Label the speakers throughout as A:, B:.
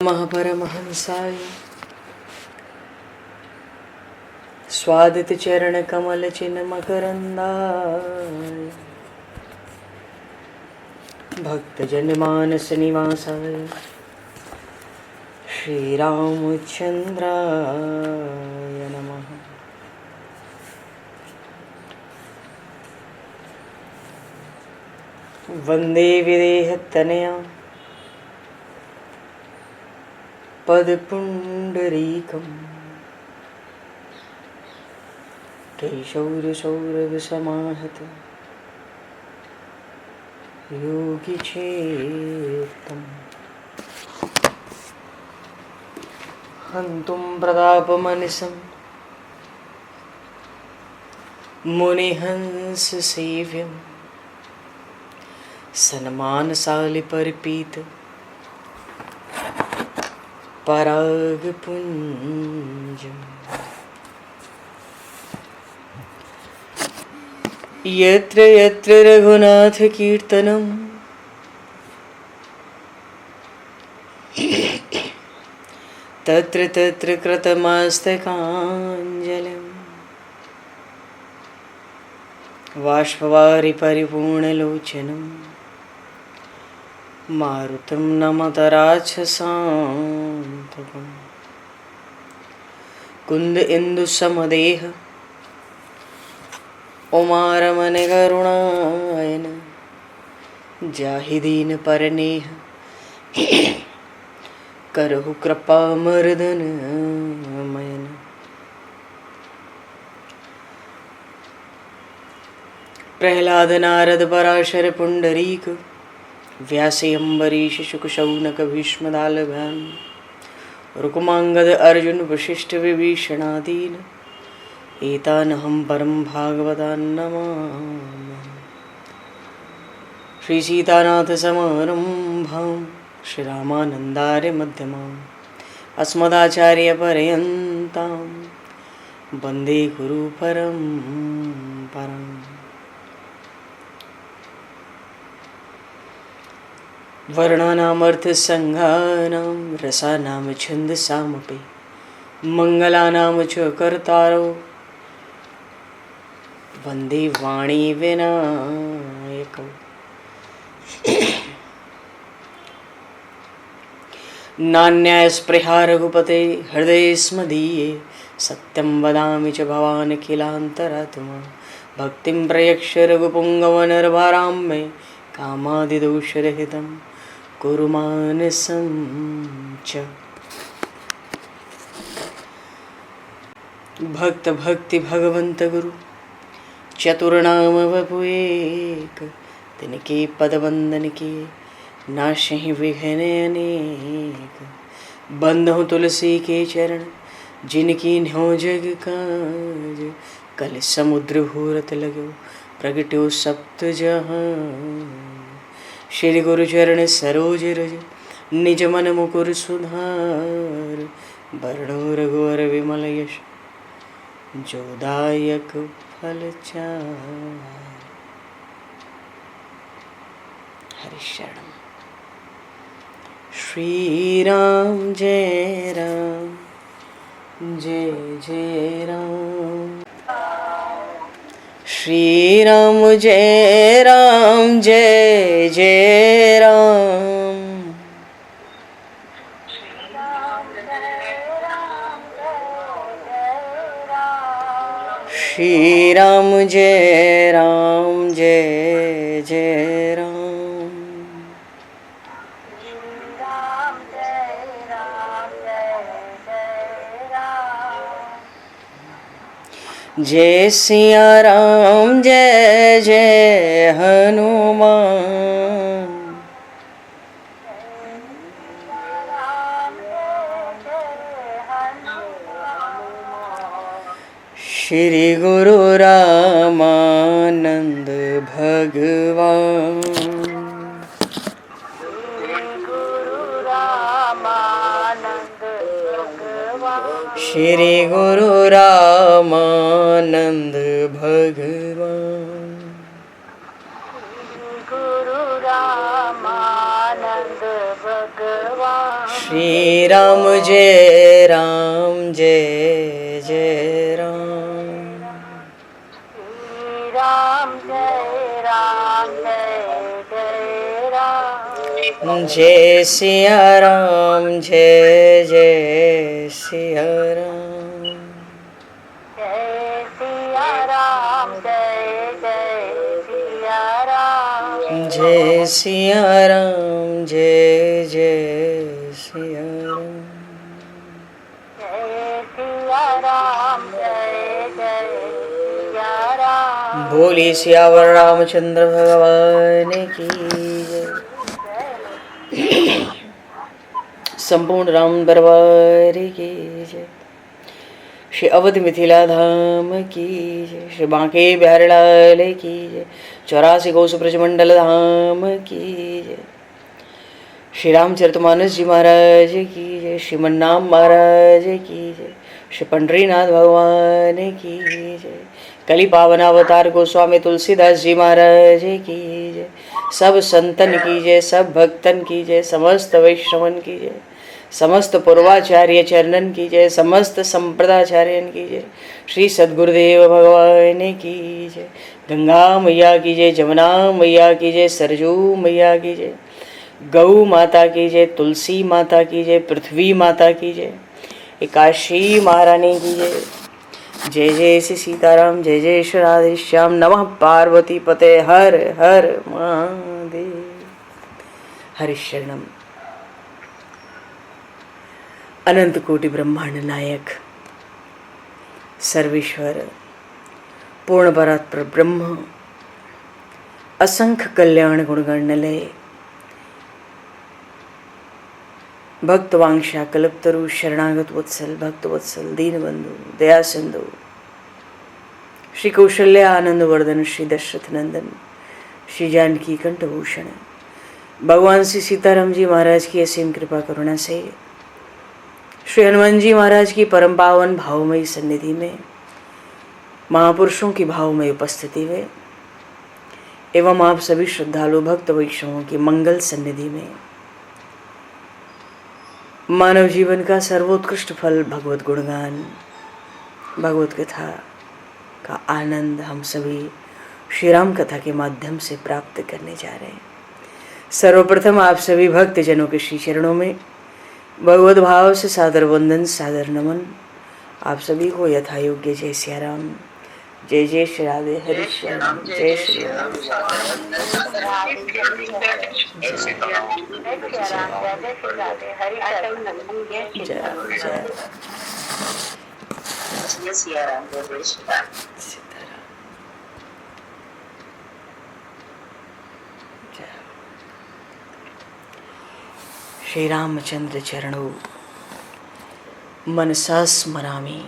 A: महापरमहंसाय स्वादित चरण कमल चिन्ह मकरंदाय भक्तजन मानस निवासाय श्री रामचंद्राय नमः। वंदे विदेहतनया पदपुंडरीकं केशौरसौरभसमाहत योगिचेतं हन्तुं प्रतापमनिशं मुनिहंससेव्यं सन्मानशालिपरिपीत परागपुञ्जम् यत्र यत्र रघुनाथकीर्तनं तत्र तत्र कृतमस्तकाञ्जलिं बाष्पवारि परिपूर्णलोचनं मारुतं नमत राक्षसान्तकं कुन्द इंदुसमदेह उमारमण करुणायन जाहि दीन परनेह करहु कृपा मर्दन मयन। प्रहलाद नारद पराशर पुंडरीक व्यासे अम्बरीश शुक शौनक भीष्म दालभान रुक्मांगद अर्जुन वशिष्ठ विभीषणादीन एतानहं परम भागवतान् नमामि। श्री सीतानाथ समारंभां श्री रामानन्दार्य मध्यमाम् अस्मदाचार्य पर्यन्तां वन्दे गुरु परम्पराम्। वर्णानामर्थ संज्ञानां रसानां छन्दसामपि मंगलानां च कर्तारो वन्दे वाणी विनायकौ। नान्यास्पृहा रघुपते हृदये स्मदीये सत्यं वदामि च भवान् किलान्तरात्मा भक्तिं प्रयक्ष रघुपुङ्गवनर्वरां मे कामादिदोषरहितं कुरु मानसं च। भक्त भक्ति भगवंत गुरु चतुर्नाम वपु एक तिनके पद वंदन के नाशहि विघ्न अनेक। बंधु तुलसी के चरण जिनकी न्यो जग काज कल समुद्र घोरत लगो प्रगट्यो सप्त जहान। श्री गुरु चरण सरोज रज निज मन मुकुर सुधार वर्णो रघुवर विमल यश जोदायक फलचार। हरिशरण श्री राम जय राम जय जय राम श्री राम जय राम जय जय राम श्री राम जय राम जय जय राम जय सिया राम जय जय हनुमान श्री गुरु रामानंद भगवान श्री गुरु रामानंद भगवान श्री राम जय राम जय जय राम।
B: श्री राम जय जय राम।
A: जय सिया राम जय जय सिया राम।
B: जय सिया राम जय सिया राम।
A: जय सिया राम जय जय सिया राम।
B: जय सिया राम जय सिया राम।
A: बोली सियावर रामचंद्र भगवान की जय। संपूर्ण राम दरबार की जय। श्री अवधि मिथिला धाम की जय। श्री बांके बिहारी लाल की जय। 84 कोस ब्रजमंडल धाम की जय। श्री रामचरितमानस जी महाराज की जय। श्रीमन्नाम महाराज की जय। श्री पंडरीनाथ भगवान की जय। कली पावन अवतार गोस्वामी तुलसीदास जी महाराज की जय। सब संतन की जय, सब भक्तन की जय, समस्त वैष्णवन की जय, समस्त पूर्वाचार्य चरणन की जय, समस्त संप्रदाचार्यन की जय। श्री सद्गुरुदेव भगवान की जय। गंगा मैया की जय, जमुना मैया की जय, सरजू मैया की जय, गौ माता की जय, तुलसी माता की जय, पृथ्वी माता की जय, एकाशी महारानी की जय। जय जय श्री सीताराम, जय जय श्री राधे श्याम। नमः पार्वती पते हर हर महादेव। हरि शरणम। अनंत कोटि ब्रह्मांड नायक सर्वेश्वर पूर्ण परात्पर ब्रह्म असंख्य कल्याण गुणगण लय भक्तवांशा कल्पतरु शरणागत वत्सल भक्तवत्सल दीनबंधु दया सिंधु श्री कौशल्य आनंद वर्धन श्री दशरथ नंदन श्री जानकी कंठभूषण भगवान श्री सीताराम जी महाराज की असीम कृपा करुणा से श्री हनुमान जी महाराज की परम पावन भावमयी सन्निधि में महापुरुषों की भावमयी उपस्थिति में एवं आप सभी श्रद्धालु भक्त वैष्णवों की मंगल सन्निधि में मानव जीवन का सर्वोत्कृष्ट फल भगवत गुणगान भगवत कथा का आनंद हम सभी श्री राम कथा के माध्यम से प्राप्त करने जा रहे हैं। सर्वप्रथम आप सभी भक्त जनों के श्री चरणों में भगवत भाव से सादर वंदन सादर नमन। आप सभी को यथा योग्य जय सिया राम, जय जय श्री राधे हरि श्याम, जय श्री राम। श्री रामचंद्र चरणों मनसा स्मरामि।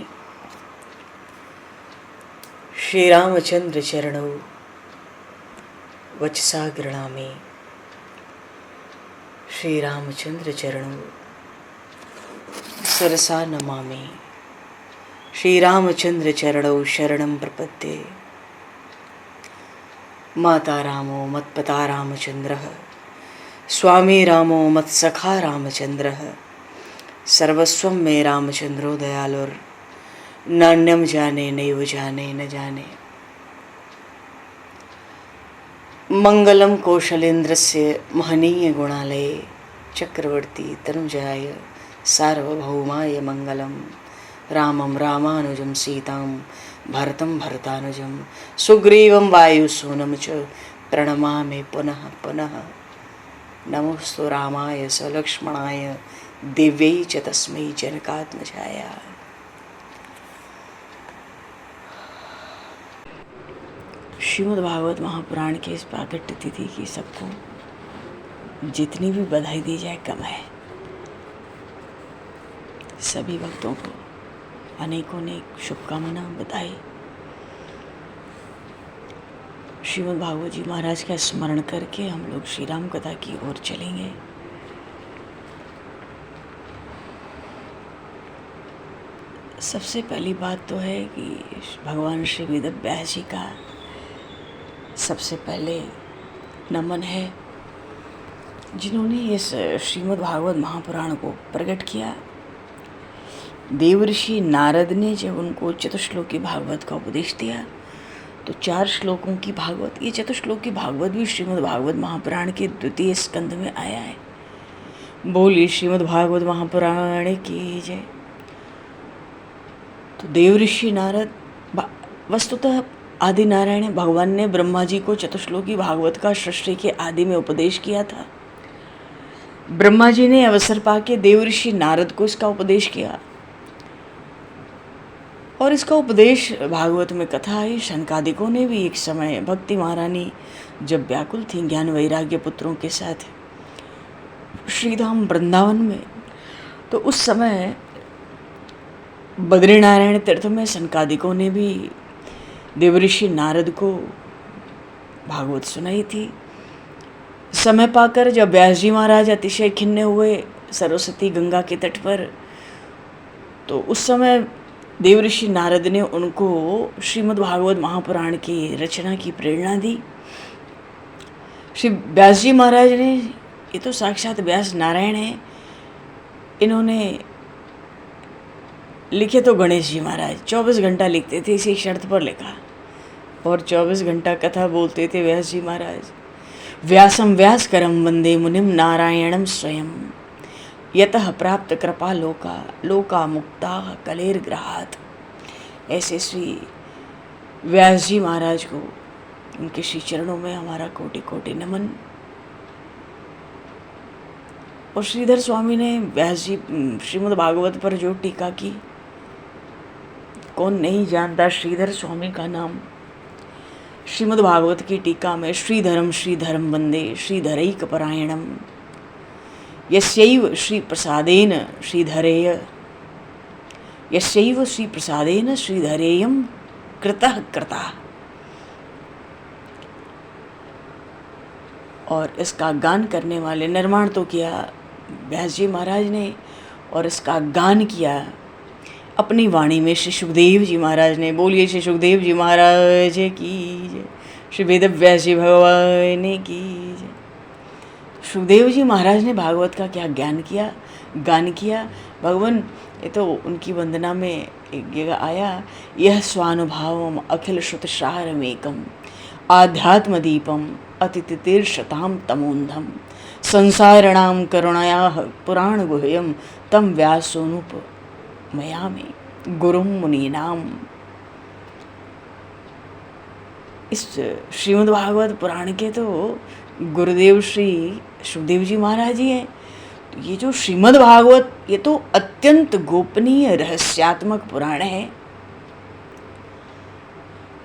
A: श्री रामचंद्र चरणों वचसा गृणामि। श्री रामचंद्र चरणों सरसा नमामि। श्री रामचंद्र चरणों शरणं प्रपद्ये। माता रामो मत्पिता रामचंद्रः, स्वामी रामो मत्सखा रामचंद्रः, सर्वस्वं मे रामचंद्रो दयालुर, नान्यम जाने नैव जाने न जाने। मंगलम कौशलेन्द्रस्य महनीय गुणालये चक्रवर्ती तनुजाय सार्वभौमाय मंगलम। रामं रामानुजं सीतां भरतं भरतानुजं सुग्रीवं वायुसूनं च प्रणमामि पुनः पुनः। नमोस्तु रामाय सलक्ष्मणाय दिव्यै च तस्मै जनकात्मजाय। श्रीमद्भागवत महापुराण के इस प्राकट्य तिथि की सबको जितनी भी बधाई दी जाए कम है। सभी भक्तों को अनेकों अनेक शुभकामना बधाई। श्रीमद्भागवत जी महाराज का स्मरण करके हम लोग श्री राम कथा की ओर चलेंगे। सबसे पहली बात तो है कि भगवान श्री वेदव्यास जी का सबसे पहले नमन है जिन्होंने इस श्रीमद् भागवत महापुराण को प्रकट किया। देवर्षि नारद ने जब उनको चतुश्लोकी भागवत का उपदेश दिया तो 4 श्लोकों की भागवत, ये चतुश्लोकी भागवत भी श्रीमद् भागवत महापुराण के द्वितीय स्कंद में आया है। बोलिए श्रीमद् भागवत महापुराण की जय। तो देवर्षि नारद, वस्तुतः आदि नारायण भगवान ने ब्रह्मा जी को चतुश्लोकी भागवत का सृष्टि के आदि में उपदेश किया था। ब्रह्मा जी ने अवसर पाके देवर्षि नारद को इसका उपदेश किया और इसका उपदेश भागवत में कथा आई। शनकादिकों ने भी एक समय, भक्ति महारानी जब व्याकुल थी ज्ञान वैराग्य पुत्रों के साथ श्रीधाम वृंदावन में, तो उस समय बद्रीनारायण तीर्थ में शनकादिकों ने भी देवर्षि नारद को भागवत सुनाई थी। समय पाकर जब व्यास जी महाराज अतिशय खिन्न हुए सरस्वती गंगा के तट पर, तो उस समय देवर्षि नारद ने उनको श्रीमद् भागवत महापुराण की रचना की प्रेरणा दी। श्री व्यास जी महाराज ने, ये तो साक्षात व्यास नारायण हैं, इन्होंने लिखे तो गणेश जी महाराज 24 घंटा लिखते थे, इसी शर्त पर लिखा, और 24 घंटा कथा बोलते थे व्यास जी महाराज। व्यासम व्यासकरम वंदे मुनिम नारायणम स्वयं यतः प्राप्त कृपा लोका लोका मुक्ता कलेर ग्रहात। ऐसे श्री व्यास जी महाराज को, उनके श्री चरणों में हमारा कोटि कोटि नमन। और श्रीधर स्वामी ने व्यास जी श्रीमद् भागवत पर जो टीका की, कौन नहीं जानता श्रीधर स्वामी का नाम। श्रीमद् भागवत की टीका में श्रीधरम वंदे श्रीधरैक परायणम यस्यैव श्री प्रसादेन श्रीधरेय यस्यैव श्री प्रसादेन श्रीधरेयम कृतः कृता। और इसका गान करने वाले, निर्माण तो किया व्यास जी महाराज ने और इसका गान किया अपनी वाणी में श्री सुखदेव जी महाराज ने। बोलिए श्री सुखदेव जी महाराज की जय, श्री वेद व्यास जी भगवान की जय। सुखदेव जी महाराज ने भागवत का क्या ज्ञान किया, गान किया। भगवान, ये तो उनकी वंदना में एक जगह आया, यह स्वानुभावम अखिल श्रुतसारमेकम आध्यात्म दीपम अतिथितीर्षताम तमोन्धम संसारणाम करुणायाः पुराण गुह्यम तम व्यासोनुप मयामि गुरुम मुनीनाम। इस श्रीमद् भागवत पुराण के तो गुरुदेव श्री सुखदेव जी महाराज ही हैं। तो ये जो श्रीमद् भागवत, ये तो अत्यंत गोपनीय रहस्यात्मक पुराण है,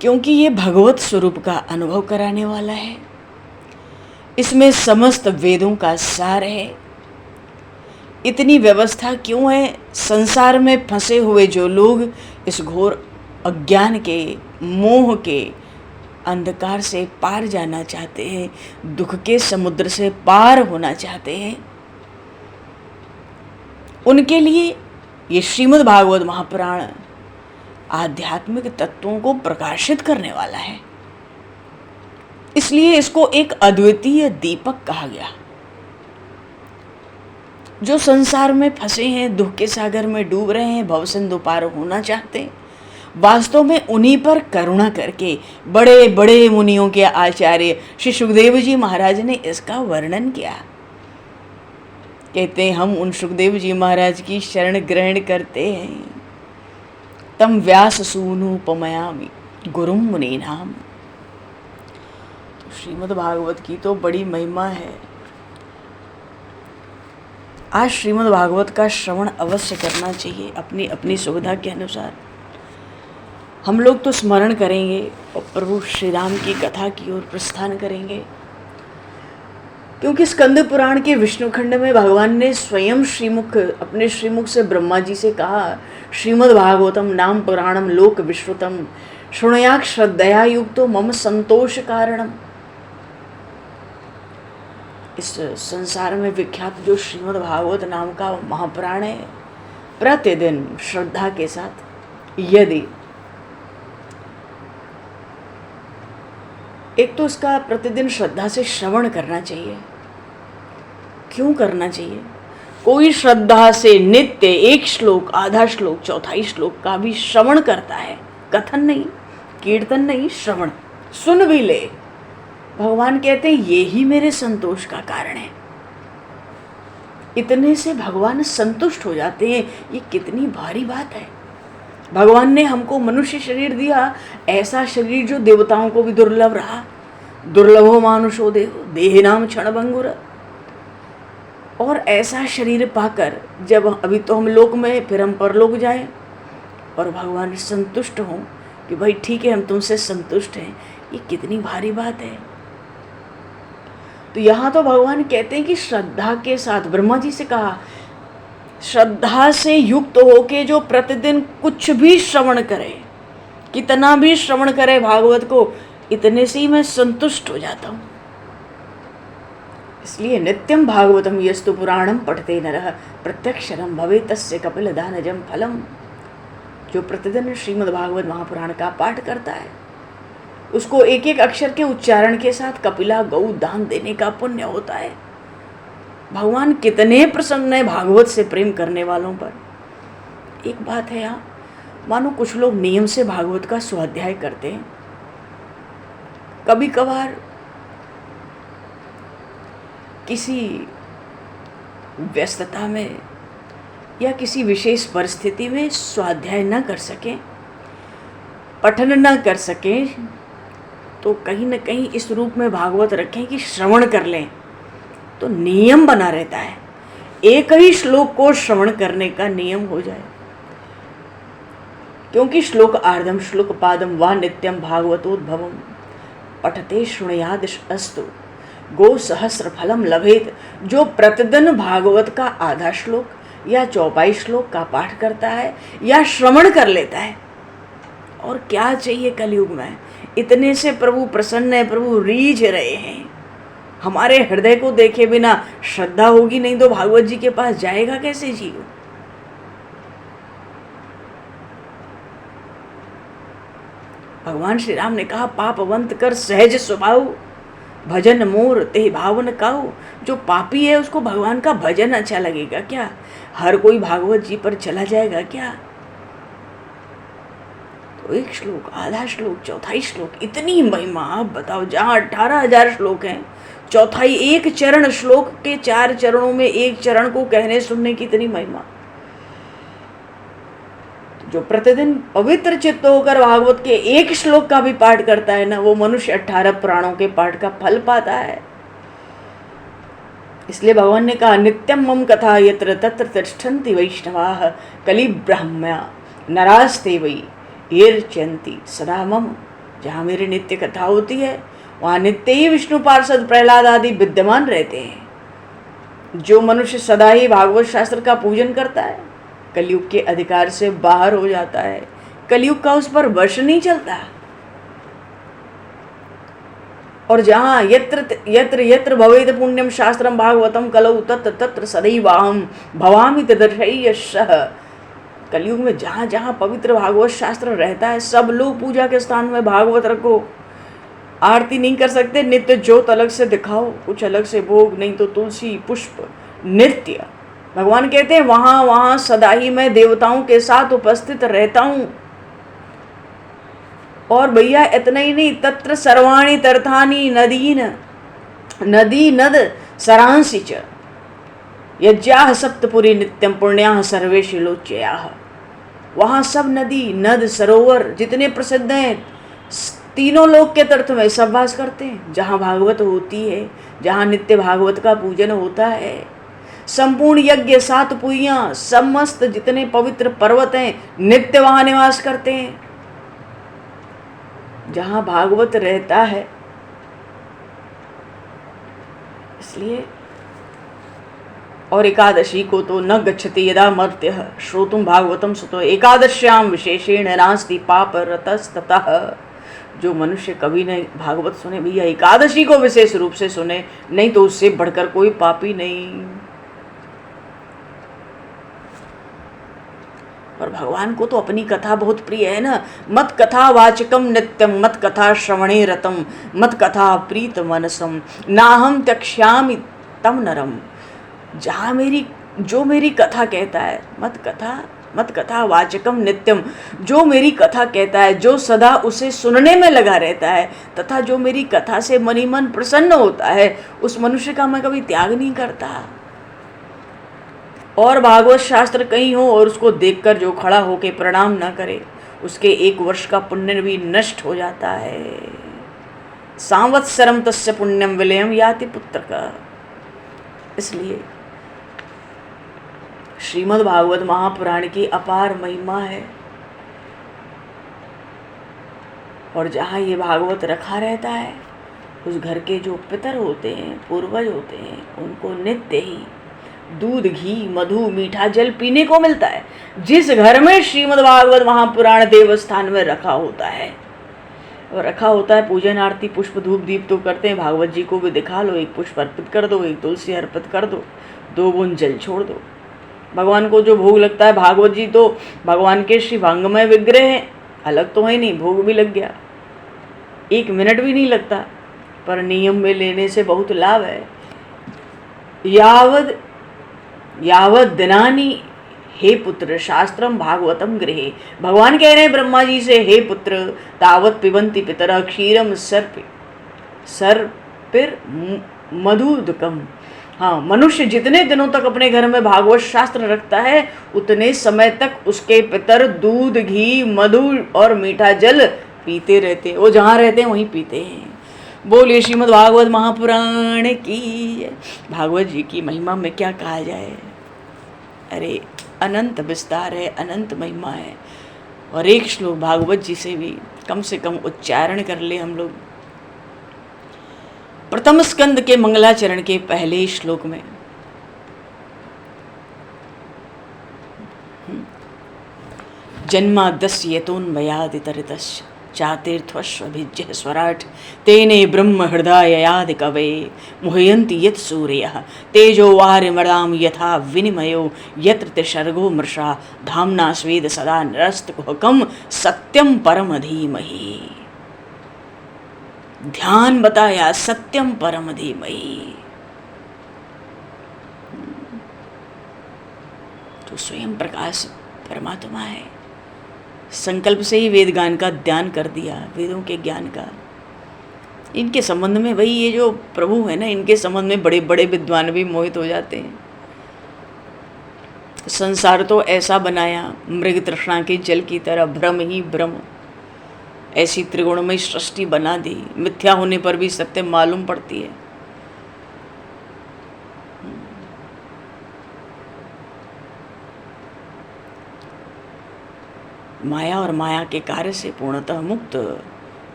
A: क्योंकि ये भगवत स्वरूप का अनुभव कराने वाला है। इसमें समस्त वेदों का सार है। इतनी व्यवस्था क्यों है? संसार में फंसे हुए जो लोग इस घोर अज्ञान के, मोह के अंधकार से पार जाना चाहते हैं, दुख के समुद्र से पार होना चाहते हैं, उनके लिए ये श्रीमद् भागवत महापुराण आध्यात्मिक तत्वों को प्रकाशित करने वाला है। इसलिए इसको एक अद्वितीय दीपक कहा गया। जो संसार में फंसे हैं, दुख के सागर में डूब रहे हैं, भवसिंधु पार होना चाहते हैं, वास्तव में उन्हीं पर करुणा करके बड़े बड़े मुनियों के आचार्य श्री सुखदेव जी महाराज ने इसका वर्णन किया। कहते हैं, हम उन सुखदेव जी महाराज की शरण ग्रहण करते हैं। तम व्यास सूनुपमयामि गुरुम मुनीनाम। तो श्रीमद् भागवत की तो बड़ी महिमा है। आज श्रीमद् भागवत का श्रवण अवश्य करना चाहिए, अपनी अपनी सुविधा के अनुसार। हम लोग तो स्मरण करेंगे और प्रभु श्री राम की कथा की ओर प्रस्थान करेंगे, क्योंकि स्कंद पुराण के विष्णु खंड में भगवान ने स्वयं अपने श्रीमुख से ब्रह्मा जी से कहा, श्रीमद् भागवतम नाम पुराणम लोक विश्रुतम शृणुयात् श्रद्धया युक्तो मम संतोष कारणम। इस संसार में विख्यात जो श्रीमद् भागवत नाम का महापुराण है, प्रतिदिन श्रद्धा के साथ, यदि एक तो इसका प्रतिदिन श्रद्धा से श्रवण करना चाहिए, क्यों करना चाहिए? कोई श्रद्धा से नित्य एक श्लोक, आधा श्लोक, चौथाई श्लोक का भी श्रवण करता है, कथन नहीं, कीर्तन नहीं, श्रवण, सुन भी ले, भगवान कहते हैं ये ही मेरे संतोष का कारण है। इतने से भगवान संतुष्ट हो जाते हैं। ये कितनी भारी बात है। भगवान ने हमको मनुष्य शरीर दिया, ऐसा शरीर जो देवताओं को भी दुर्लभ रहा। दुर्लभो मानुषो देहो देहिनाम क्षणभंगुर। और ऐसा शरीर पाकर जब अभी तो हम लोक में, फिर हम परलोक जाएं और भगवान संतुष्ट हों कि भाई ठीक है हम तुमसे संतुष्ट हैं, ये कितनी भारी बात है। तो यहाँ तो भगवान कहते हैं कि श्रद्धा के साथ, ब्रह्मा जी से कहा, श्रद्धा से युक्त होके जो प्रतिदिन कुछ भी श्रवण करे, कितना भी श्रवण करे भागवत को, इतने से ही मैं संतुष्ट हो जाता हूँ। इसलिए नित्यम भागवतम यस्तु पुराणम पठते नरः प्रत्यक्षरम भवे तस्य कपिल दानजम फलम। जो प्रतिदिन श्रीमद् भागवत महापुराण का पाठ करता है, उसको एक एक अक्षर के उच्चारण के साथ कपिला गौ दान देने का पुण्य होता है। भगवान कितने प्रसन्न है भागवत से प्रेम करने वालों पर। एक बात है यहाँ, मानो कुछ लोग नियम से भागवत का स्वाध्याय करते हैं, कभी कभार किसी व्यस्तता में या किसी विशेष परिस्थिति में स्वाध्याय न कर सकें, पठन न कर सकें, तो कहीं न कहीं इस रूप में भागवत रखें कि श्रवण कर लें, तो नियम बना रहता है। एक ही श्लोक को श्रवण करने का नियम हो जाए, क्योंकि श्लोक आर्धम श्लोक पादम वा नित्यम भागवतोद्भवम पठते शृणुयाद अस्तु गो सहस्र फलम लभेत। जो प्रतिदिन भागवत का आधा श्लोक या चौपाई श्लोक का पाठ करता है या श्रवण कर लेता है, और क्या चाहिए कलयुग में। इतने से प्रभु प्रसन्न है, प्रभु रीझ रहे हैं। हमारे हृदय को देखे बिना श्रद्धा होगी नहीं तो भागवत जी के पास जाएगा कैसे जीव। भगवान श्री राम ने कहा, पापवंत कर सहज स्वभाव भजन मोर ते भावन काऊ। जो पापी है उसको भगवान का भजन अच्छा लगेगा क्या? हर कोई भागवत जी पर चला जाएगा क्या? तो एक श्लोक, आधा श्लोक, चौथाई श्लोक, इतनी महिमा। आप बताओ, जहाँ 18,000 श्लोक हैं, चौथाई एक चरण, श्लोक के 4 चरणों में एक चरण को कहने सुनने की इतनी महिमा। जो प्रतिदिन पवित्र चित्त होकर भागवत के एक श्लोक का भी पाठ करता है ना, वो मनुष्य 18 पुराणों के पाठ का फल पाता है। इसलिए भगवान ने कहा, नित्यम मम कथा यत्र तत्र तिष्ठन्ति वैष्णवाः कलि ब्रह्म्या नरास्ते वै येर्चन्ति सदा मम। जहाँ मेरी नित्य कथा होती है वहाँ नित्य ही विष्णु पार्षद प्रहलाद आदि विद्यमान रहते हैं। जो मनुष्य सदा ही भागवत शास्त्र का पूजन करता है, कलयुग के अधिकार से बाहर हो जाता है। कलयुग का उस पर वश नहीं चलता। और जहाँ यत्र यत्र यत्र भवेद पुण्यम शास्त्रम भागवतम कलौ तत्र तत्र सदैवाहम भवामि तदर्शय्यशः। कलयुग में जहाँ जहाँ पवित्र भागवत शास्त्र रहता है, सब लोग पूजा के स्थान में भागवत रखो। आरती नहीं कर सकते, नित्य ज्योत अलग से दिखाओ, कुछ अलग से भोग, नहीं तो तुलसी पुष्प नित्य। भगवान कहते हैं वहाँ वहाँ सदा ही मैं देवताओं के साथ उपस्थित रहता हूँ। और भैया इतना ही नहीं, तत्र सर्वाणि तीर्थानि नदीन नदी नद सरांसि च यज्ञाः सप्तपुरी नित्यम पुण्याः सर्वे शिलोच्ययाः। वहाँ सब नदी नद सरोवर जितने प्रसिद्ध हैं, तीनों लोक के तीर्थ में सब वास करते हैं। जहाँ भागवत होती है, जहाँ नित्य भागवत का पूजन होता है, संपूर्ण यज्ञ 7 पुरियां, समस्त जितने पवित्र पर्वत हैं, नित्य वहाँ निवास करते हैं। जहाँ भागवत रहता है, इसलिए और एकादशी को तो न गच्छति यदा मर्त्यः श्रोतुम भागवतम सुतो एकादश्याम विशेषेण नास्ति पाप रतस्ततः। जो मनुष्य कभी नहीं भागवत सुने, भैया एकादशी को विशेष रूप से सुने, नहीं तो उससे बढ़कर कोई पापी नहीं। और भगवान को तो अपनी कथा बहुत प्रिय है ना। मत कथा वाचकम नित्यम मत कथा श्रवणे रतम मत कथा प्रीत मनसम नाहम त्यक्ष्यामि तम नरम। जहाँ जो मेरी कथा कहता है, मत कथा वाचकम नित्यम, जो मेरी कथा कहता है, जो सदा उसे सुनने में लगा रहता है, तथा जो मेरी कथा से मन ही मन प्रसन्न होता है, उस मनुष्य का मैं कभी त्याग नहीं करता। और भागवत शास्त्र कहीं हो और उसको देखकर जो खड़ा होके प्रणाम ना करे, उसके 1 वर्ष का पुण्य भी नष्ट हो जाता है। सांवत्सरम तस्य पुण्यम विलयम याति पुत्र का। इसलिए श्रीमद् भागवत महापुराण की अपार महिमा है। और जहाँ ये भागवत रखा रहता है, उस घर के जो पितर होते हैं, पूर्वज होते हैं, उनको नित्य ही दूध, घी, मधु, मीठा जल पीने को मिलता है। जिस घर में श्रीमद् भागवत महापुराण देवस्थान में रखा होता है, और रखा होता है, पूजन आरती पुष्प धूप दीप तो करते हैं, भागवत जी को भी दिखा लो, 1 पुष्प अर्पित कर दो, 1 तुलसी अर्पित कर दो, 2 बूंद जल छोड़ दो। भगवान को जो भोग लगता है, भागवत जी तो भगवान के शिवांगमय विग्रह हैं, अलग तो है नहीं, भोग भी लग गया, 1 मिनट भी नहीं लगता। पर नियम में लेने से बहुत लाभ है। यावद दिनानि हे पुत्र शास्त्रम भागवतम गृहे। भगवान कह रहे हैं ब्रह्मा जी से, हे पुत्र तावत पिबंती पितर क्षीरम सर्पिर मधुदकम। हाँ, मनुष्य जितने दिनों तक अपने घर में भागवत शास्त्र रखता है, उतने समय तक उसके पितर दूध, घी, मधु और मीठा जल पीते रहते हैं। वो जहाँ रहते हैं वहीं पीते हैं। बोलिए श्रीमद् भागवत महापुराण की। भागवत जी की महिमा में क्या कहा जाए। अरे अनंत विस्तार है, अनंत महिमा है। और एक श्लोक भागवत जी से भी कम से कम उच्चारण कर ले हम लोग। प्रथम स्कंद के मंगलाचरण के पहले श्लोक में जन्माद्यस्य यतोन्मयादितरितस्य चातीर्थस्वभिज्य स्वराट तेने ब्रह्म हृदयादि कवे मुह्यन्ति यत् सूर्यः तेजो वारिमृदां यथा विनिमयो यत्र त्रिसर्गो मृषा धाम्ना स्वेद सदा निरस्तकुहकं सत्यम परम धीमहि। ध्यान बताया, सत्यम परम धीमहि। तो स्वयं प्रकाश परमात्मा है। संकल्प से ही वेद ज्ञान का ध्यान कर दिया, वेदों के ज्ञान का। इनके संबंध में भाई ये जो प्रभु है ना, इनके संबंध में बड़े बड़े विद्वान भी मोहित हो जाते हैं। संसार तो ऐसा बनाया मृग तृष्णा के जल की तरह, भ्रम ही भ्रम। ऐसी त्रिगुणमयी सृष्टि बना दी, मिथ्या होने पर भी सत्य मालूम पड़ती है। माया और माया के कार्य से पूर्णतः मुक्त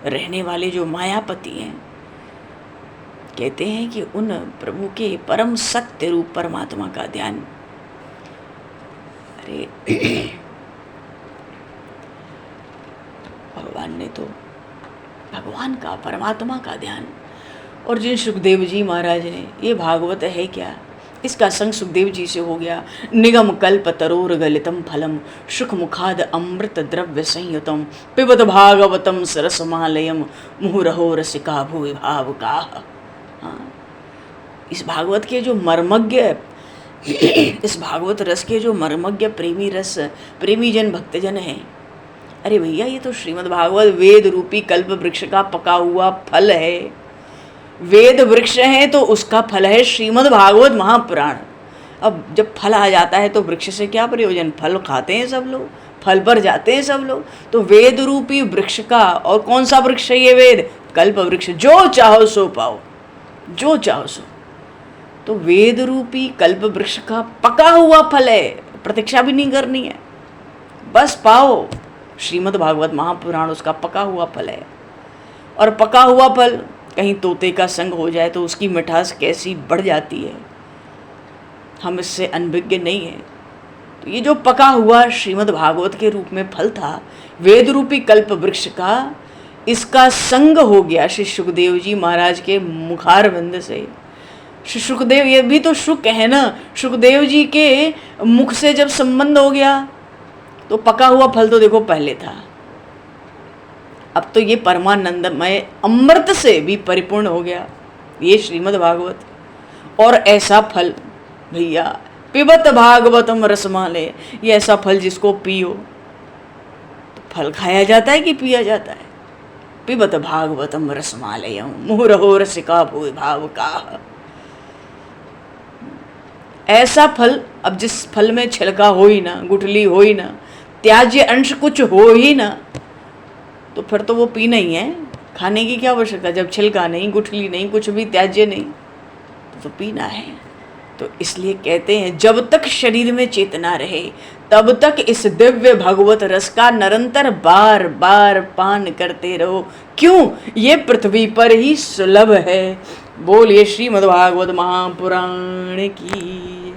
A: रहने वाले जो मायापति हैं, कहते हैं कि उन प्रभु के परम सत्य रूप परमात्मा का ध्यान। अरे भगवान ने तो भगवान का, परमात्मा का ध्यान। और जिन सुखदेव जी महाराज ने, ये भागवत है क्या, इसका संग सुखदेव जी से हो गया। निगम कल्प तरोर गलितम फलम सुख मुखाद अमृत द्रव्य संयुतम पिबत भागवतम सरसमालयम मुहुरहो रसिका भुवि भाव का। हाँ, इस भागवत के जो मर्मज्ञ, इस भागवत रस के जो मर्मज्ञ प्रेमी जन भक्तजन हैं, अरे भैया ये तो श्रीमद् भागवत वेद रूपी कल्प वृक्ष का पका हुआ फल है। वेद वृक्ष है तो उसका फल है श्रीमद् भागवत महापुराण। अब जब फल आ जाता है तो वृक्ष से क्या प्रयोजन, फल खाते हैं सब लोग, फल पर जाते हैं सब लोग। तो वेद रूपी वृक्ष का, और कौन सा वृक्ष है ये, वेद कल्प वृक्ष। जो चाहो सो पाओ, जो चाहो सो। तो वेद रूपी कल्प वृक्ष का पका हुआ फल है, प्रतीक्षा भी नहीं करनी है, बस पाओ। श्रीमद् भागवत महापुराण उसका पका हुआ फल है। और पका हुआ फल कहीं तोते का संग हो जाए तो उसकी मिठास कैसी बढ़ जाती है, हम इससे अनभिज्ञ नहीं है। तो ये जो पका हुआ श्रीमद् भागवत के रूप में फल था, वेद रूपी कल्प वृक्ष का, इसका संग हो गया श्री सुखदेव जी महाराज के मुखारविंद से। श्री सुखदेव, ये भी तो शुक है ना, सुखदेव जी के मुख से जब संबंध हो गया तो पका हुआ फल तो देखो पहले था, अब तो ये परमानंदमय अमृत से भी परिपूर्ण हो गया ये श्रीमद् भागवत। और ऐसा फल भैया पिबत भागवतम रसमालय, ये ऐसा फल जिसको पियो तो फल खाया जाता है कि पिया जाता है। पिबत भागवतम रसमालयम मुहुरहो रसिका भूय भाव का। ऐसा फल, अब जिस फल में छिलका हो ही ना, गुठली हो ही ना, त्याज्य अंश कुछ हो ही ना, तो फिर तो वो पीना ही है। खाने की क्या आवश्यकता, जब छिलका नहीं, गुठली नहीं, कुछ भी त्याज्य नहीं, तो पीना है। तो इसलिए कहते हैं जब तक शरीर में चेतना रहे तब तक इस दिव्य भगवत रस का निरंतर बार बार पान करते रहो। क्यों? ये पृथ्वी पर ही सुलभ है। बोलिए श्रीमद्भागवत महापुराण की,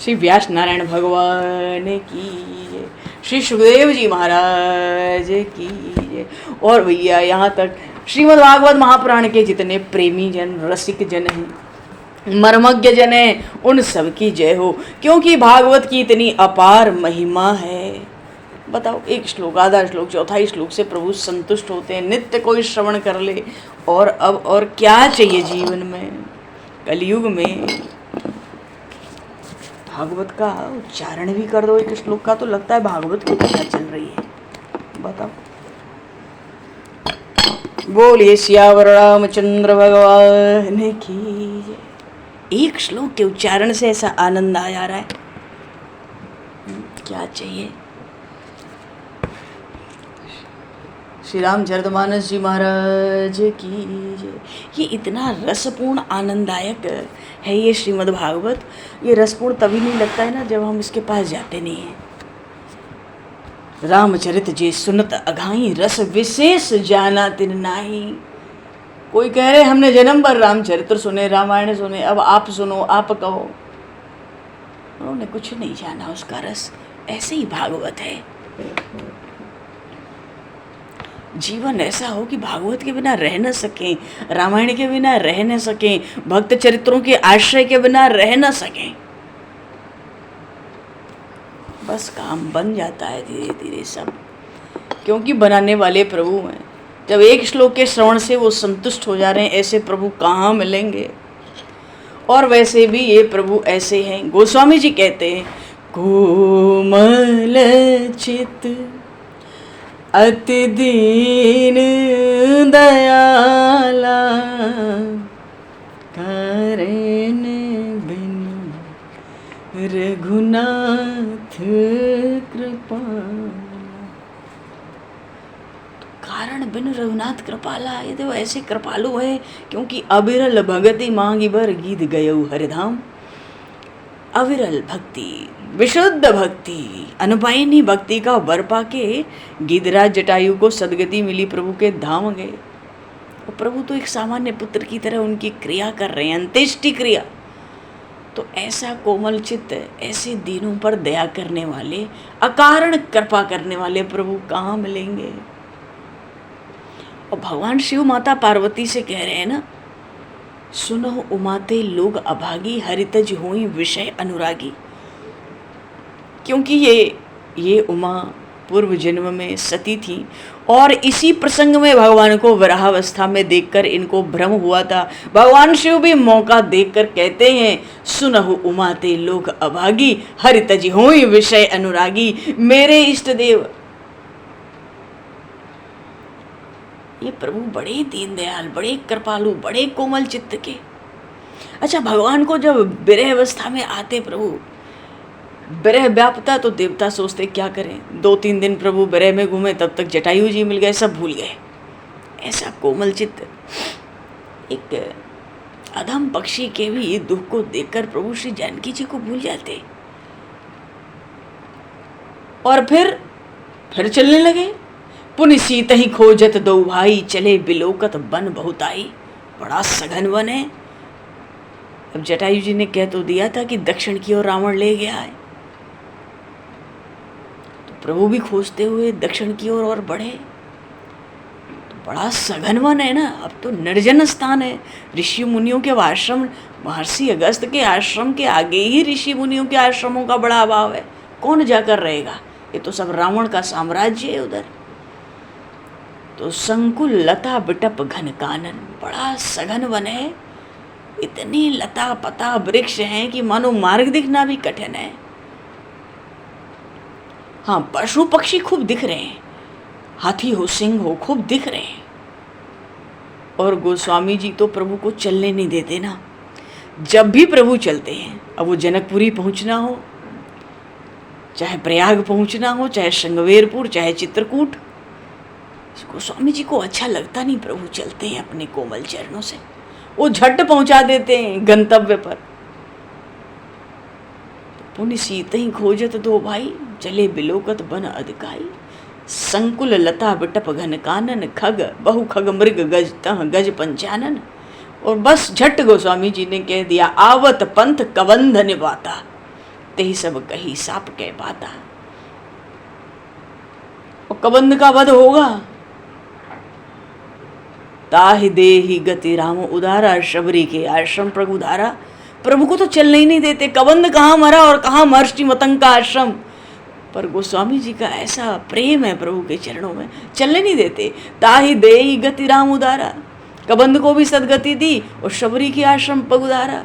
A: श्री व्यास नारायण भगवान की, श्री सुखदेव जी महाराज की। और भैया यहाँ तक श्रीमद्भागवत महापुराण के जितने प्रेमी जन, रसिक जन हैं, मर्मज्ञ जन हैं, उन सब की जय हो, क्योंकि भागवत की इतनी अपार महिमा है। बताओ, एक श्लोक, आधा श्लोक, चौथाई श्लोक से प्रभु संतुष्ट होते हैं। नित्य कोई श्रवण कर ले, और अब और क्या चाहिए जीवन में? कलयुग में भागवत का उच्चारण भी कर दो एक श्लोक का, तो लगता है भागवत की कथा चल रही है। बताओ। बोलिए सियावर रामचंद्र भगवान की। एक श्लोक के उच्चारण से ऐसा आनंद आ जा रहा है, क्या चाहिए? श्री रामचरितमानस जी महाराज की जय। ये इतना रसपूर्ण आनंददायक है ये श्रीमद् भागवत। ये रसपूर्ण तभी नहीं लगता है ना जब हम इसके पास जाते नहीं हैं। रामचरित जे सुनत अघाई, रस विशेष जाना तिन नाही। कोई कह रहे हमने जन्म भर रामचरित्र सुने, रामायण सुने, अब आप सुनो, आप कहो। उन्होंने कुछ नहीं जाना उसका रस। ऐसे ही भागवत है। जीवन ऐसा हो कि भागवत के बिना रह न सकें, रामायण के बिना रह न सकें, भक्त चरित्रों के आश्रय के बिना रह न सकें। बस काम बन जाता है धीरे धीरे सब, क्योंकि बनाने वाले प्रभु हैं। जब एक श्लोक के श्रवण से वो संतुष्ट हो जा रहे हैं, ऐसे प्रभु कहाँ मिलेंगे? और वैसे भी ये प्रभु ऐसे हैं। गोस्वामी जी कहते हैं, कोमल चित अति दीन दयाला, कारण बिन रघुनाथ कृपाला। कारण बिन रघुनाथ कृपाला, ये तो ऐसे कृपालु है क्योंकि अविरल भगति मांगी बर गीत गयऊ हरिधाम। अविरल भक्ति, विशुद्ध भक्ति, अनुपायनी भक्ति का वर पाके गिरिराज जटायु को सदगति मिली, प्रभु के धाम गए। और प्रभु तो एक सामान्य पुत्र की तरह उनकी क्रिया कर रहे हैं, अंत्येष्टि क्रिया। तो ऐसा कोमल चित्त, ऐसे दीनों पर दया करने वाले, अकारण कृपा करने वाले प्रभु कहाँ मिलेंगे? और भगवान शिव माता पार्वती से कह रहे हैं ना, सुनो उमाते लोग अभागी, हरितज हुई विषय अनुरागी। क्योंकि ये उमा पूर्व जन्म में सती थी, और इसी प्रसंग में भगवान को वराहावस्था में देखकर इनको भ्रम हुआ था। भगवान शिव भी मौका देखकर कहते हैं, सुनहु उमाते लोग अभागी, हरितज हुई विषय अनुरागी। मेरे इष्ट देव, ये प्रभु बड़े दीनदयाल, बड़े कृपालु, बड़े कोमल चित्त के। अच्छा, भगवान को जब विरह अवस्था में आते प्रभु, विरह व्यापता तो देवता सोचते क्या करें, 2-3 दिन प्रभु विरह में घूमे, तब तक जटायु जी मिल गए, सब भूल गए। ऐसा कोमल चित्त। एक अधम पक्षी के भी दुख को देखकर प्रभु श्री जानकी जी को भूल जाते, और फिर चलने लगे। पुनि सीत ही खोजत दो भाई, चले बिलोकत बन बहुताई। बड़ा सघन वन है। अब जटायु जी ने कह तो दिया था कि दक्षिण की ओर रावण ले गया है, तो प्रभु भी खोजते हुए दक्षिण की ओर और बढ़े। तो बड़ा सघन वन है ना, अब तो निर्जन स्थान है। ऋषि मुनियों के आश्रम, महर्षि अगस्त के आश्रम के आगे ही ऋषि मुनियों के आश्रमों का बड़ा अभाव है। कौन जाकर रहेगा? ये तो सब रावण का साम्राज्य है उधर। तो संकुल लता बिटप घन कानन, बड़ा सघन वन है। इतने लता पता वृक्ष हैं कि मानो मार्ग दिखना भी कठिन है। हाँ, पशु पक्षी खूब दिख रहे हैं, हाथी हो सिंह हो खूब दिख रहे हैं, और गोस्वामी जी तो प्रभु को चलने नहीं देते ना। जब भी प्रभु चलते हैं, अब वो जनकपुरी पहुंचना हो, चाहे प्रयाग पहुंचना हो, चाहे श्रृंगवेरपुर, चाहे चित्रकूट, गोस्वामी जी को अच्छा लगता नहीं प्रभु चलते हैं अपने कोमल चरणों से, वो झट पहुंचा देते हैं गंतव्य पर। पुण्य सीत ही खोजत दो भाई, चले बिलोकत बन अधिकाई, संकुल लता बिटप घन कानन, खग बहु खग मृग गज तह गज पंचानन। और बस झट गोस्वामी जी ने कह दिया, आवत पंथ कबंध निभाता, ते सब कही साप कह पाता। और कबंध का वध होगा, ताहि देहि गति राम उदारा, शबरी के आश्रम प्रभु धारा। प्रभु को तो चलने ही नहीं देते, कबंध कहाँ मरा और कहाँ महर्षि मतंग का आश्रम। पर गोस्वामी जी का ऐसा प्रेम है प्रभु के चरणों में, चलने नहीं देते। ताहि देहि गति राम उदारा, कबंध को भी सदगति दी और शबरी के आश्रम पग उदारा।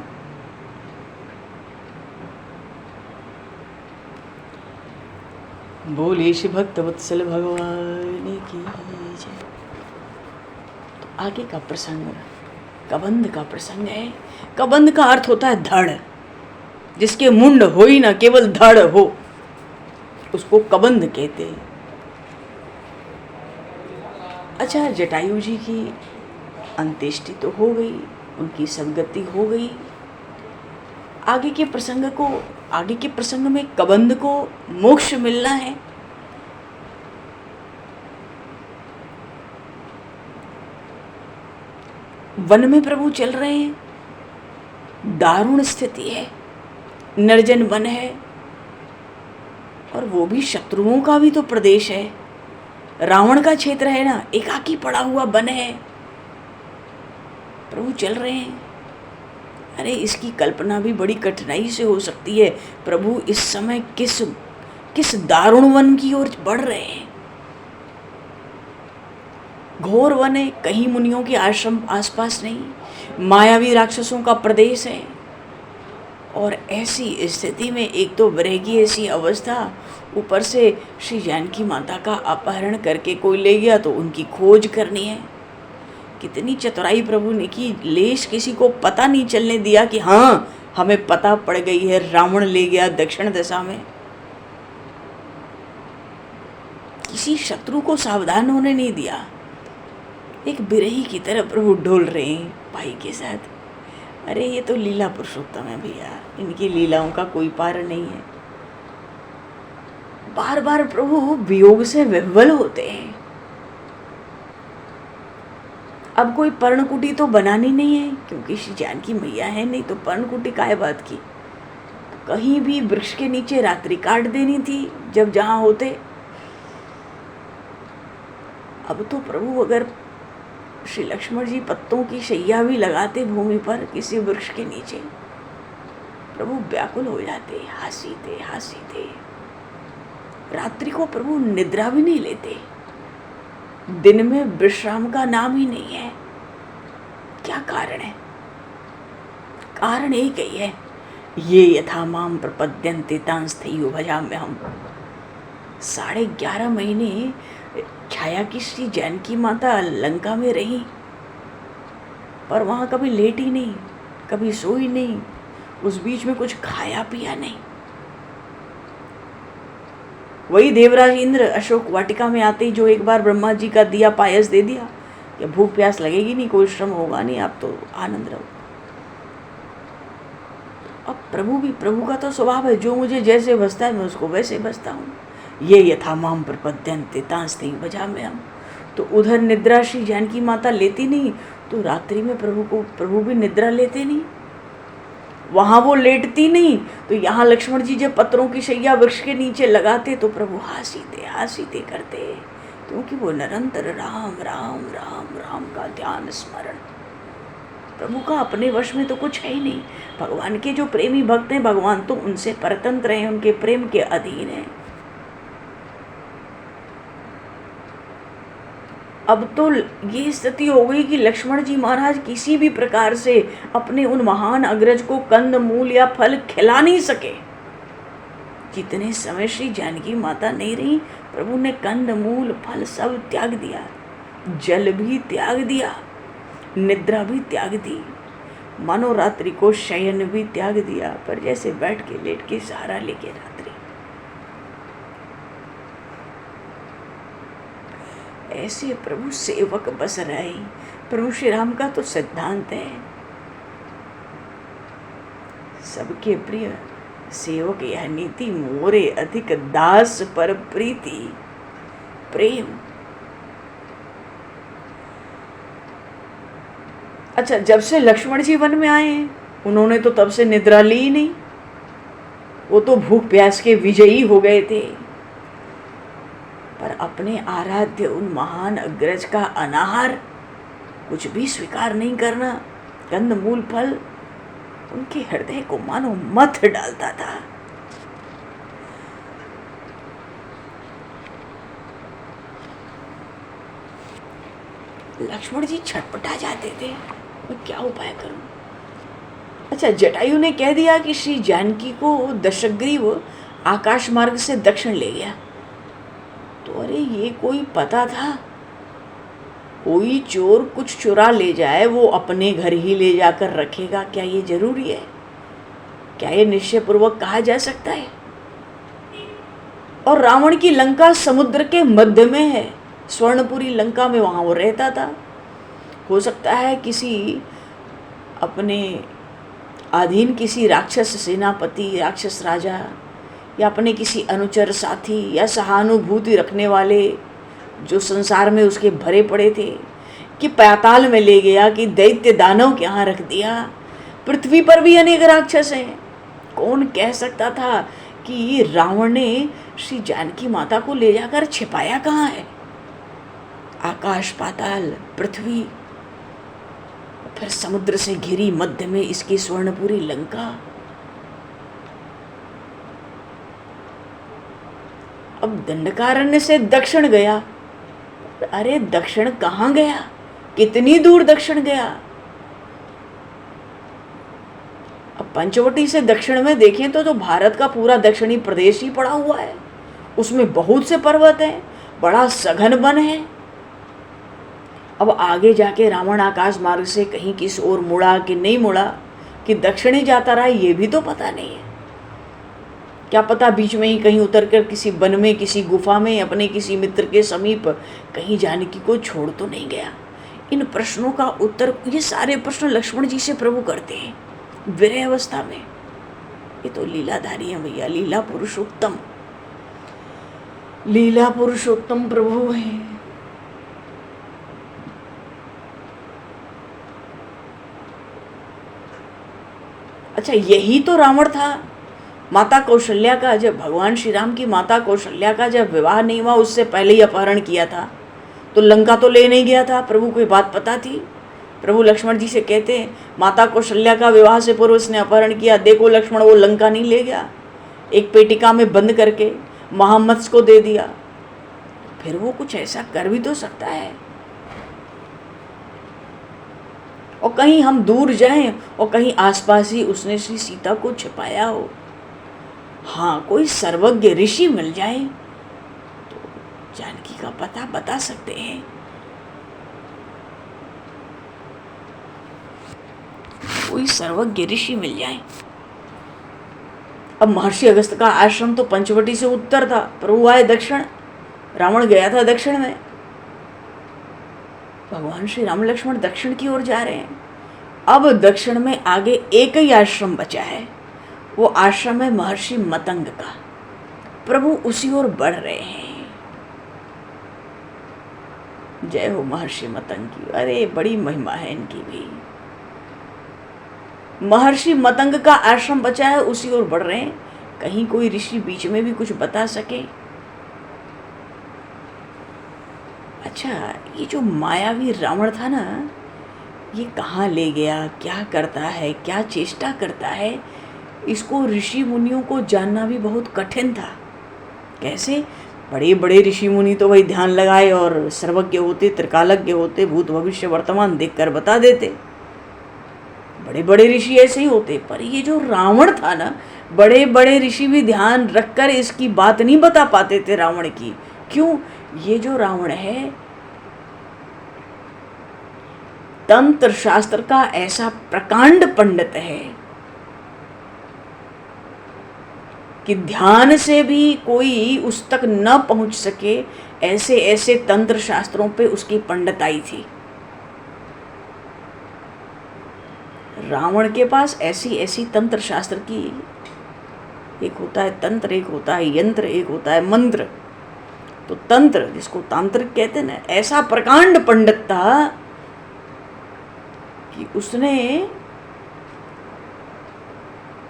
A: बोले श्री भक्त वत्सल भगवान की जय। तो आगे का प्रसंग कबंध का प्रसंग है। कबंध का अर्थ होता है धड़, जिसके मुंड हो ही ना, केवल धड़ हो, उसको कबंध कहते हैं। अच्छा, जटायु जी की अंत्येष्टि तो हो गई, उनकी सदगति हो गई। आगे के प्रसंग में कबंध को मोक्ष मिलना है। वन में प्रभु चल रहे हैं, दारुण स्थिति है, निर्जन वन है, और वो भी शत्रुओं का भी तो प्रदेश है, रावण का क्षेत्र है ना, एकाकी पड़ा हुआ वन है। प्रभु चल रहे हैं। अरे इसकी कल्पना भी बड़ी कठिनाई से हो सकती है, प्रभु इस समय किस दारुण वन की ओर बढ़ रहे हैं। घोर वन है, कहीं मुनियों के आश्रम आसपास नहीं, मायावी राक्षसों का प्रदेश है। और ऐसी स्थिति में एक तो विरह की ऐसी अवस्था, ऊपर से श्री जानकी माता का अपहरण करके कोई ले गया तो उनकी खोज करनी है। कितनी चतुराई प्रभु ने की, लेश किसी को पता नहीं चलने दिया कि हाँ हमें पता पड़ गई है, रावण ले गया दक्षिण दिशा में। किसी शत्रु को सावधान होने नहीं दिया। एक बिरही की तरह प्रभु डोल रहे हैं भाई के साथ। अरे ये तो लीला पुरुषोत्तम है भैया, इनकी लीलाओं का कोई पार नहीं है। बार बार प्रभु वियोग से विह्वल होते हैं। अब कोई पर्णकुटी तो बनानी नहीं है, क्योंकि श्री जानकी मैया है, नहीं तो पर्णकुटी काहे बात की। कहीं भी वृक्ष के नीचे रात्रि काट देनी थी जब जहां होते। अब तो प्रभु अगर श्री लक्ष्मण जी पत्तों की शैया भी लगाते भूमि पर किसी वृक्ष के नीचे, प्रभु व्याकुल हो जाते, हासीते। रात्रि को प्रभु निद्रा भी नहीं लेते, दिन में विश्राम का नाम ही नहीं है। क्या कारण है? कारण एक ही है, ये यथा माम प्रपद्यन्ते तांस्थेयो भजाम्यहम्। 11.5 महीने छाया की श्री जानकी माता लंका में रही, पर वहां कभी लेटी नहीं, कभी सोई नहीं, उस बीच में कुछ खाया पिया नहीं। वही देवराज इंद्र अशोक वाटिका में आते ही जो एक बार ब्रह्मा जी का दिया पायस दे दिया, कि भूख प्यास लगेगी नहीं, कोई श्रम होगा नहीं, आप तो आनंद रहो। अब प्रभु का तो स्वभाव है, जो मुझे जैसे बसता है मैं उसको वैसे बसता हूँ। ये यथा माम प्रपद्यन्ते तांस्थेयो भजाम्यहम्। तो उधर निद्रा श्री जानकी माता लेती नहीं, तो रात्रि में प्रभु भी निद्रा लेते नहीं। वहां वो लेटती नहीं, तो यहाँ लक्ष्मण जी जब पत्रों की शैया वृक्ष के नीचे लगाते तो प्रभु हासीते करते, क्योंकि वो निरंतर राम राम राम राम का ध्यान स्मरण। प्रभु का अपने वश में तो कुछ है ही नहीं। भगवान के जो प्रेमी भक्त हैं, भगवान तो उनसे परतंत्र हैं, उनके प्रेम के अधीन हैं। अब तो ये स्थिति हो गई कि लक्ष्मण जी महाराज किसी भी प्रकार से अपने उन महान अग्रज को कंद मूल या फल खिला नहीं सके। जितने समय श्री जानकी माता नहीं रही, प्रभु ने कंद मूल फल सब त्याग दिया, जल भी त्याग दिया, निद्रा भी त्याग दी, मनोरात्रि को शयन भी त्याग दिया, पर जैसे बैठ के लेट के सहारा लेके रात्रि। ऐसे प्रभु सेवक बस रहे। प्रभु श्री राम का तो सिद्धांत है, सबके प्रिय सेवक यह नीति, मोरे अधिक दास पर प्रीति प्रेम। अच्छा, जब से लक्ष्मण जी वन में आए उन्होंने तो तब से निद्रा ली ही नहीं, वो तो भूख प्यास के विजयी हो गए थे। पर अपने आराध्य उन महान अग्रज का अनाहार कुछ भी स्वीकार नहीं करना, कंद मूल फल उनके हृदय को मानो मथ डालता था। लक्ष्मण जी छटपटा जाते थे, मैं क्या उपाय करूं। अच्छा, जटायु ने कह दिया कि श्री जानकी को दशग्रीव आकाश मार्ग से दक्षिण ले गया। तो अरे ये कोई पता था, कोई चोर कुछ चुरा ले जाए वो अपने घर ही ले जाकर रखेगा, क्या ये जरूरी है? क्या ये निश्चय पूर्वक कहा जा सकता है? और रावण की लंका समुद्र के मध्य में है, स्वर्णपुरी लंका में, वहां वो रहता था। हो सकता है किसी अपने अधीन किसी राक्षस सेनापति, राक्षस राजा या अपने किसी अनुचर साथी या सहानुभूति रखने वाले जो संसार में उसके भरे पड़े थे कि पाताल में ले गया, कि दैत्य दानव के यहाँ रख दिया। पृथ्वी पर भी अनेक राक्षस हैं। कौन कह सकता था कि रावण ने श्री जानकी माता को ले जाकर छिपाया कहाँ है? आकाश, पाताल, पृथ्वी, फिर समुद्र से घिरी मध्य में इसकी स्वर्णपुरी लंका। अब दंडकारण्य से दक्षिण गया। अरे दक्षिण कहाँ गया? कितनी दूर दक्षिण गया? अब पंचवटी से दक्षिण में देखें तो भारत का पूरा दक्षिणी प्रदेश ही पड़ा हुआ है। उसमें बहुत से पर्वत हैं, बड़ा सघन वन है। अब आगे जाके रावण आकाश मार्ग से कहीं किस ओर मुड़ा कि नहीं मुड़ा, कि दक्षिणी जाता रहा, ये भी तो पता नहीं है। क्या पता बीच में ही कहीं उतर कर किसी वन में, किसी गुफा में, अपने किसी मित्र के समीप कहीं जानकी को छोड़ तो नहीं गया। इन प्रश्नों का उत्तर, ये सारे प्रश्न लक्ष्मण जी से प्रभु करते हैं विरह अवस्था में। ये तो लीलाधारी है भैया, लीला पुरुषोत्तम, लीला पुरुषोत्तम प्रभु है। अच्छा, यही तो रावण था। माता कौशल्या का, जब भगवान श्री राम की माता कौशल्या का जब विवाह नहीं हुआ, उससे पहले ही अपहरण किया था। तो लंका तो ले नहीं गया था। प्रभु को बात पता थी। प्रभु लक्ष्मण जी से कहते हैं, माता कौशल्या का विवाह से पूर्व उसने अपहरण किया। देखो लक्ष्मण, वो लंका नहीं ले गया, एक पेटिका में बंद करके महामत्स्य को दे दिया। फिर वो कुछ ऐसा कर भी तो सकता है। और कहीं हम दूर जाएं और कहीं आसपास ही उसने श्री सीता को छिपाया हो। हाँ, कोई सर्वज्ञ ऋषि मिल जाए तो जानकी का पता बता सकते हैं। कोई सर्वज्ञ ऋषि मिल जाए। अब महर्षि अगस्त का आश्रम तो पंचवटी से उत्तर था, प्रभु आए दक्षिण, रावण गया था दक्षिण में। भगवान श्री राम लक्ष्मण दक्षिण की ओर जा रहे हैं। अब दक्षिण में आगे एक ही आश्रम बचा है, वो आश्रम है महर्षि मतंग का। प्रभु उसी ओर बढ़ रहे हैं। जय हो महर्षि मतंग की। अरे बड़ी महिमा है इनकी भी। महर्षि मतंग का आश्रम बचा है, उसी ओर बढ़ रहे हैं। कहीं कोई ऋषि बीच में भी कुछ बता सके। अच्छा, ये जो मायावी रावण था ना, ये कहाँ ले गया, क्या करता है, क्या चेष्टा करता है, इसको ऋषि मुनियों को जानना भी बहुत कठिन था। कैसे? बड़े बड़े ऋषि मुनि तो भाई ध्यान लगाए और सर्वज्ञ होते, त्रिकालज्ञ होते, भूत भविष्य वर्तमान देखकर बता देते। बड़े बड़े ऋषि ऐसे ही होते। पर ये जो रावण था ना, बड़े बड़े ऋषि भी ध्यान रखकर इसकी बात नहीं बता पाते थे रावण की। क्यों? ये जो रावण है तंत्र शास्त्र का ऐसा प्रकांड पंडित है कि ध्यान से भी कोई उस तक न पहुंच सके, ऐसे ऐसे तंत्र शास्त्रों पे उसकी पंडिताई थी। रावण के पास ऐसी ऐसी तंत्र शास्त्र की, एक होता है तंत्र, एक होता है यंत्र, एक होता है मंत्र। तो तंत्र, जिसको तांत्रिक कहते हैं ना, ऐसा प्रकांड पंडित था कि उसने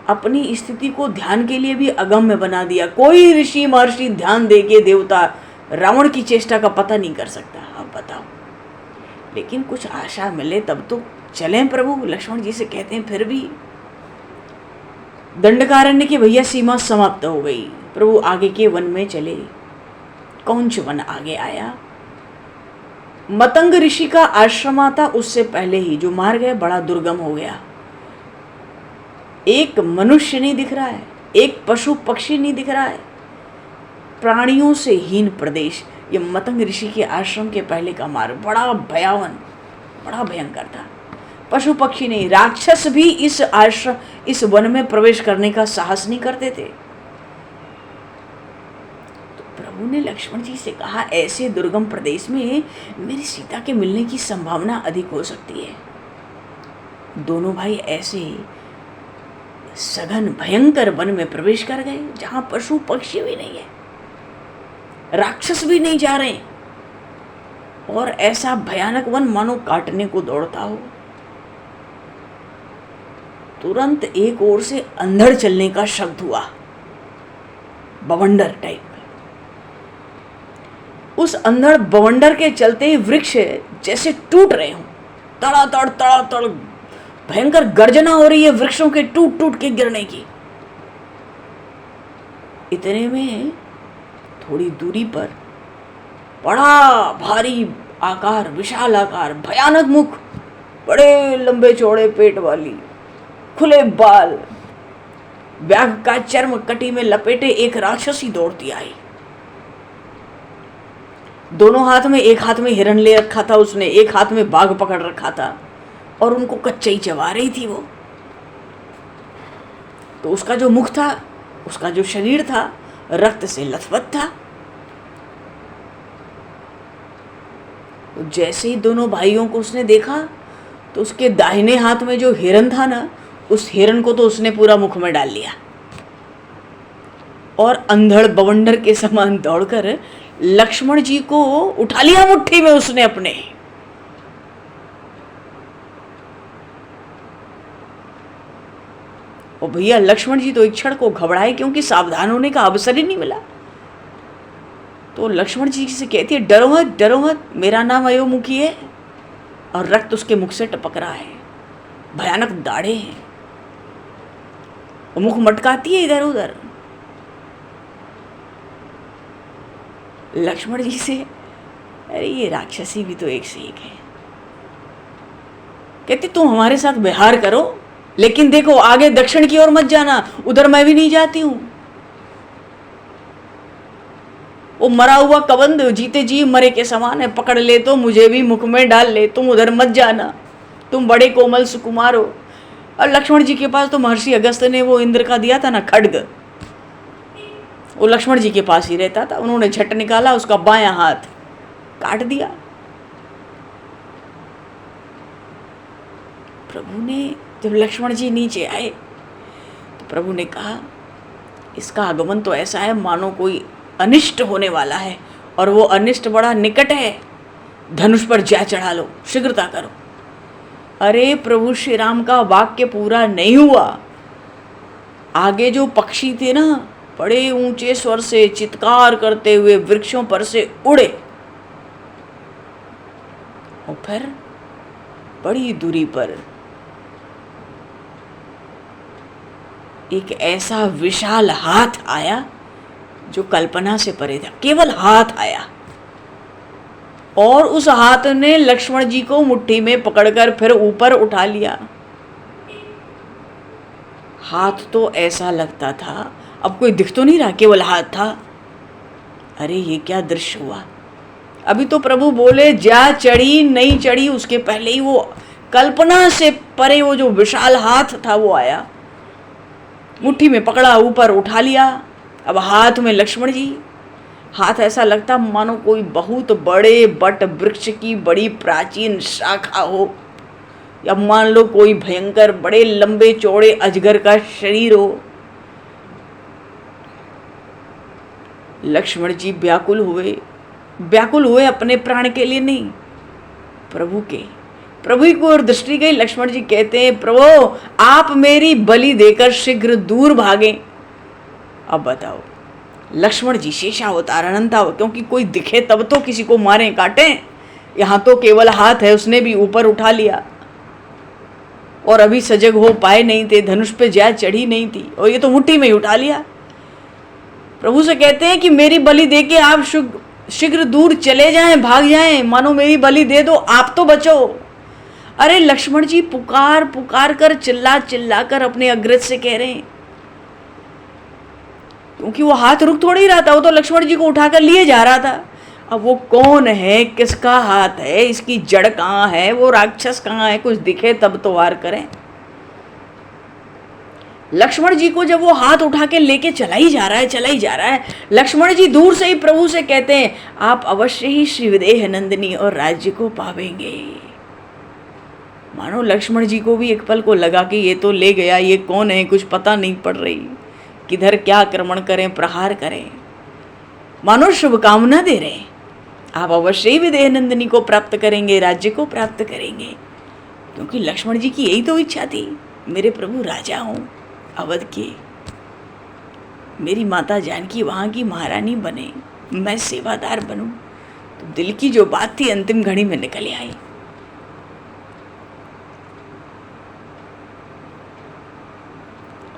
A: अपनी स्थिति को ध्यान के लिए भी अगम्य बना दिया। कोई ऋषि महर्षि ध्यान दे के देवता रावण की चेष्टा का पता नहीं कर सकता। अब बताओ, लेकिन कुछ आशा मिले तब तो चलें प्रभु। लक्ष्मण जी से कहते हैं फिर भी दंडकारण्य की भैया सीमा समाप्त हो गई। प्रभु आगे के वन में चले। कौंच वन आगे आया। मतंग ऋषि का आश्रम था उससे पहले ही, जो मार गए, बड़ा दुर्गम हो गया। एक मनुष्य नहीं दिख रहा है, एक पशु पक्षी नहीं दिख रहा है, प्राणियों से हीन प्रदेश। ये मतंग ऋषि के आश्रम के पहले का मार्ग बड़ा भयावन, बड़ा भयंकर था। पशु पक्षी नहीं, राक्षस भी इस आश्रम, इस वन में प्रवेश करने का साहस नहीं करते थे। तो प्रभु ने लक्ष्मण जी से कहा, ऐसे दुर्गम प्रदेश में मेरी सीता के मिलने की संभावना अधिक हो सकती है। दोनों भाई ऐसे सघन भयंकर वन में प्रवेश कर गए, जहां पशु पक्षी भी नहीं है, राक्षस भी नहीं जा रहे, और ऐसा भयानक वन मानो काटने को दौड़ता हो। तुरंत एक ओर से अंधड़ चलने का शब्द हुआ, बवंडर टाइप। उस अंधड़ बवंडर के चलते ही वृक्ष जैसे टूट रहे हों, तड़ातड़ तड़ातड़ भयंकर गर्जना हो रही है वृक्षों के टूट टूट के गिरने की। इतने में थोड़ी दूरी पर बड़ा भारी आकार, विशाल आकार, भयानक मुख, बड़े लंबे चौड़े पेट वाली, खुले बाल, व्याघ का चर्म कटी में लपेटे एक राक्षसी दौड़ती आई। दोनों हाथ में, एक हाथ में हिरण ले रखा था उसने, एक हाथ में बाघ पकड़ रखा था, और उनको कच्चे ही चबा रही थी वो। तो उसका जो मुख था, उसका जो शरीर था, रक्त से लथपथ था। तो जैसे ही दोनों भाइयों को उसने देखा, तो उसके दाहिने हाथ में जो हिरण था ना, उस हिरण को तो उसने पूरा मुख में डाल लिया, और अंधड़ बवंडर के समान दौड़कर लक्ष्मण जी को उठा लिया मुट्ठी में उसने अपने। और भैया लक्ष्मण जी तो एक क्षण को घबराए, क्योंकि सावधान होने का अवसर ही नहीं मिला। तो लक्ष्मण जी से कहती है, डरो मत, डरो मत, मेरा नाम अयोमुखी है। और रक्त उसके मुख से टपक रहा है, भयानक दाढ़े हैं, मुख मटकाती है इधर उधर। लक्ष्मण जी से, अरे ये राक्षसी भी तो एक से एक है। कहती तुम हमारे साथ विहार करो, लेकिन देखो आगे दक्षिण की ओर मत जाना, उधर मैं भी नहीं जाती हूं। वो मरा हुआ कबंध जीते जी मरे के समान है, पकड़ ले तो मुझे भी मुख में डाल ले, तुम उधर मत जाना, तुम बड़े कोमल सुकुमार हो। और लक्ष्मण जी के पास तो महर्षि अगस्त्य ने वो इंद्र का दिया था ना खड्ग, वो लक्ष्मण जी के पास ही रहता था। उन्होंने झट निकाला, उसका बायां हाथ काट दिया। प्रभु ने जब लक्ष्मण जी नीचे आए तो प्रभु ने कहा, इसका आगमन तो ऐसा है मानो कोई अनिष्ट होने वाला है, और वो अनिष्ट बड़ा निकट है, धनुष पर जा चढ़ा लो, शीघ्रता करो। अरे प्रभु श्री राम का वाक्य पूरा नहीं हुआ, आगे जो पक्षी थे ना, बड़े ऊंचे स्वर से चित्कार करते हुए वृक्षों पर से उड़े, और फिर बड़ी दूरी पर एक ऐसा विशाल हाथ आया जो कल्पना से परे था। केवल हाथ आया और उस हाथ ने लक्ष्मण जी को मुट्ठी में पकड़कर फिर ऊपर उठा लिया। हाथ तो ऐसा लगता था, अब कोई दिख तो नहीं रहा, केवल हाथ था। अरे ये क्या दृश्य हुआ। अभी तो प्रभु बोले जा चढ़ी नहीं चढ़ी, उसके पहले ही वो कल्पना से परे वो जो विशाल हाथ था वो आया, मुट्ठी में पकड़ा, ऊपर उठा लिया। अब हाथ में लक्ष्मण जी, हाथ ऐसा लगता मानो कोई बहुत बड़े बट वृक्ष की बड़ी प्राचीन शाखा हो, या मान लो कोई भयंकर बड़े लंबे चौड़े अजगर का शरीर हो। लक्ष्मण जी व्याकुल हुए अपने प्राण के लिए नहीं, प्रभु के। प्रभु की ओर दृष्टि गई। लक्ष्मण जी कहते हैं प्रभु आप मेरी बलि देकर शीघ्र दूर भागें। अब बताओ, लक्ष्मण जी शेषावतार अनंतावतार, क्योंकि कोई दिखे तब तो किसी को मारे काटे। यहाँ तो केवल हाथ है, उसने भी ऊपर उठा लिया और अभी सजग हो पाए नहीं थे, धनुष पे जा चढ़ी नहीं थी, और ये तो मुट्ठी में ही उठा लिया। प्रभु से कहते हैं कि मेरी बलि दे के आप शीघ्र दूर चले जाएं, भाग जाएं, मानो मेरी बलि दे दो, आप तो बचो। अरे लक्ष्मण जी पुकार पुकार कर चिल्ला कर अपने अग्रज से कह रहे हैं, क्योंकि वो हाथ रुक थोड़ी रहा था, वो तो लक्ष्मण जी को उठाकर लिए जा रहा था। अब वो कौन है, किसका हाथ है, इसकी जड़ कहाँ है, वो राक्षस कहाँ है, कुछ दिखे तब तो वार करें। लक्ष्मण जी को जब वो हाथ उठा के लेके चला ही जा रहा है, लक्ष्मण जी दूर से ही प्रभु से कहते हैं आप अवश्य ही श्री विदेह नंदिनी और राज्य को पावेंगे। मानो लक्ष्मण जी को भी एक पल को लगा कि ये तो ले गया, ये कौन है, कुछ पता नहीं पड़ रही, किधर क्या आक्रमण करें, प्रहार करें। मानो शुभकामना दे रहे हैं, आप अवश्य ही विदेह नंदिनी को प्राप्त करेंगे, राज्य को प्राप्त करेंगे। क्योंकि लक्ष्मण जी की यही तो इच्छा थी, मेरे प्रभु राजा हों अवध के, मेरी माता जानकी वहाँ की महारानी बने, मैं सेवादार बनूं। तो दिल की जो बात थी अंतिम घड़ी में निकल आई।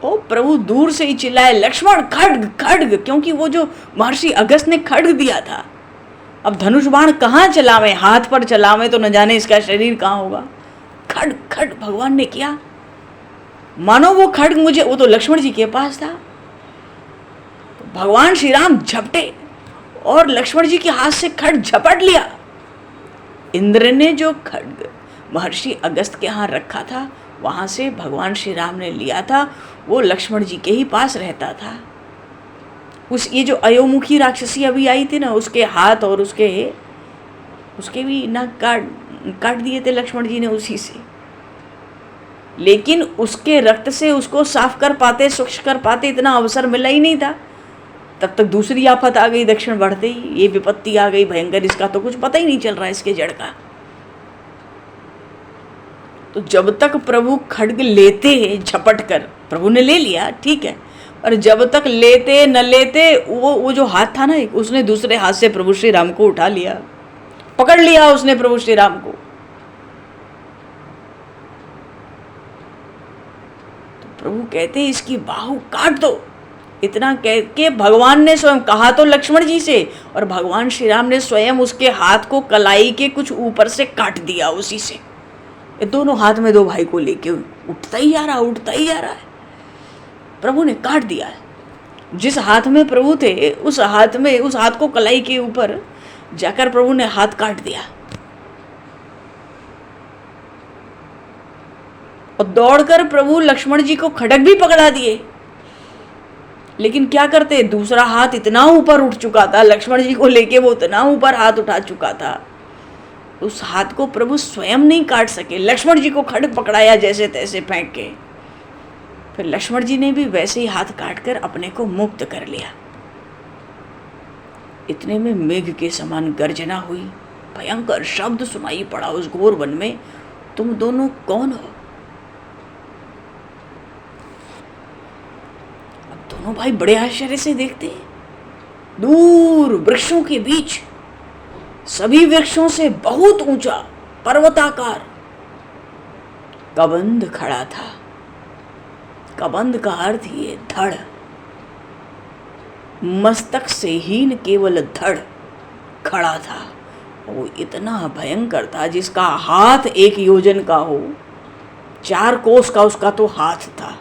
A: ओ प्रभु दूर से ही चिल्लाए लक्ष्मण खड्ग खड्ग, क्योंकि वो जो महर्षि अगस्त ने खड्ग दिया था, अब धनुष बाण कहाँ चलावे, हाथ पर चलावे तो न जाने इसका शरीर कहाँ होगा। खड्ग खड्ग भगवान ने किया, मानो वो खड्ग मुझे, वो तो लक्ष्मण जी के पास था। तो भगवान श्री राम झपटे और लक्ष्मण जी के हाथ से खड्ग झपट लिया। इंद्र ने जो खड्ग महर्षि अगस्त के यहाँ रखा था, वहां से भगवान श्री राम ने लिया था, वो लक्ष्मण जी के ही पास रहता था। ये जो अयोमुखी राक्षसी अभी आई थी ना, उसके हाथ और उसके भी नाक काट दिए थे लक्ष्मण जी ने उसी से। लेकिन उसके रक्त से उसको साफ कर पाते, स्वच्छ कर पाते, इतना अवसर मिला ही नहीं था। तब तक दूसरी आफत आ गई, दक्षिण बढ़ते ही ये विपत्ति आ गई भयंकर, इसका तो कुछ पता ही नहीं चल रहा इसके जड़ का। तो जब तक प्रभु खड्ग लेते झपट कर, प्रभु ने ले लिया ठीक है, और जब तक लेते न लेते वो जो हाथ था ना, उसने दूसरे हाथ से प्रभु श्री राम को उठा लिया, पकड़ लिया उसने प्रभु श्री राम को। तो प्रभु कहते हैं इसकी बाहु काट दो। इतना कह के भगवान ने स्वयं कहा तो लक्ष्मण जी से, और भगवान श्री राम ने स्वयं उसके हाथ को कलाई के कुछ ऊपर से काट दिया उसी से। ये दोनों हाथ में दो भाई को लेके उठता ही जा रहा है। प्रभु ने काट दिया है। जिस हाथ में प्रभु थे उस हाथ को कलाई के ऊपर जाकर प्रभु ने हाथ काट दिया। और दौड़कर प्रभु लक्ष्मण जी को खड्ग भी पकड़ा दिए। लेकिन क्या करते, दूसरा हाथ इतना ऊपर उठ चुका था, लक्ष्मण जी को लेके वो इतना ऊपर हाथ उठा चुका था, उस हाथ को प्रभु स्वयं नहीं काट सके। लक्ष्मण जी को खड्ग पकड़ाया जैसे तैसे फेंक के, फिर लक्ष्मण जी ने भी वैसे ही हाथ काटकर अपने को मुक्त कर लिया। इतने में मेघ के समान गर्जना हुई, भयंकर शब्द सुनाई पड़ा उस घोर वन में, तुम दोनों कौन हो? अब दोनों भाई बड़े आश्चर्य से देखते हैं। दूर वृक्षों के बीच, सभी वृक्षों से बहुत ऊंचा पर्वताकार कबंध खड़ा था। कबंध का अर्थ ये धड़। मस्तक से ही न केवल धड़ खड़ा था। वो इतना भयंकर था जिसका हाथ 1 योजन का हो, 4 कोस का उसका तो हाथ था।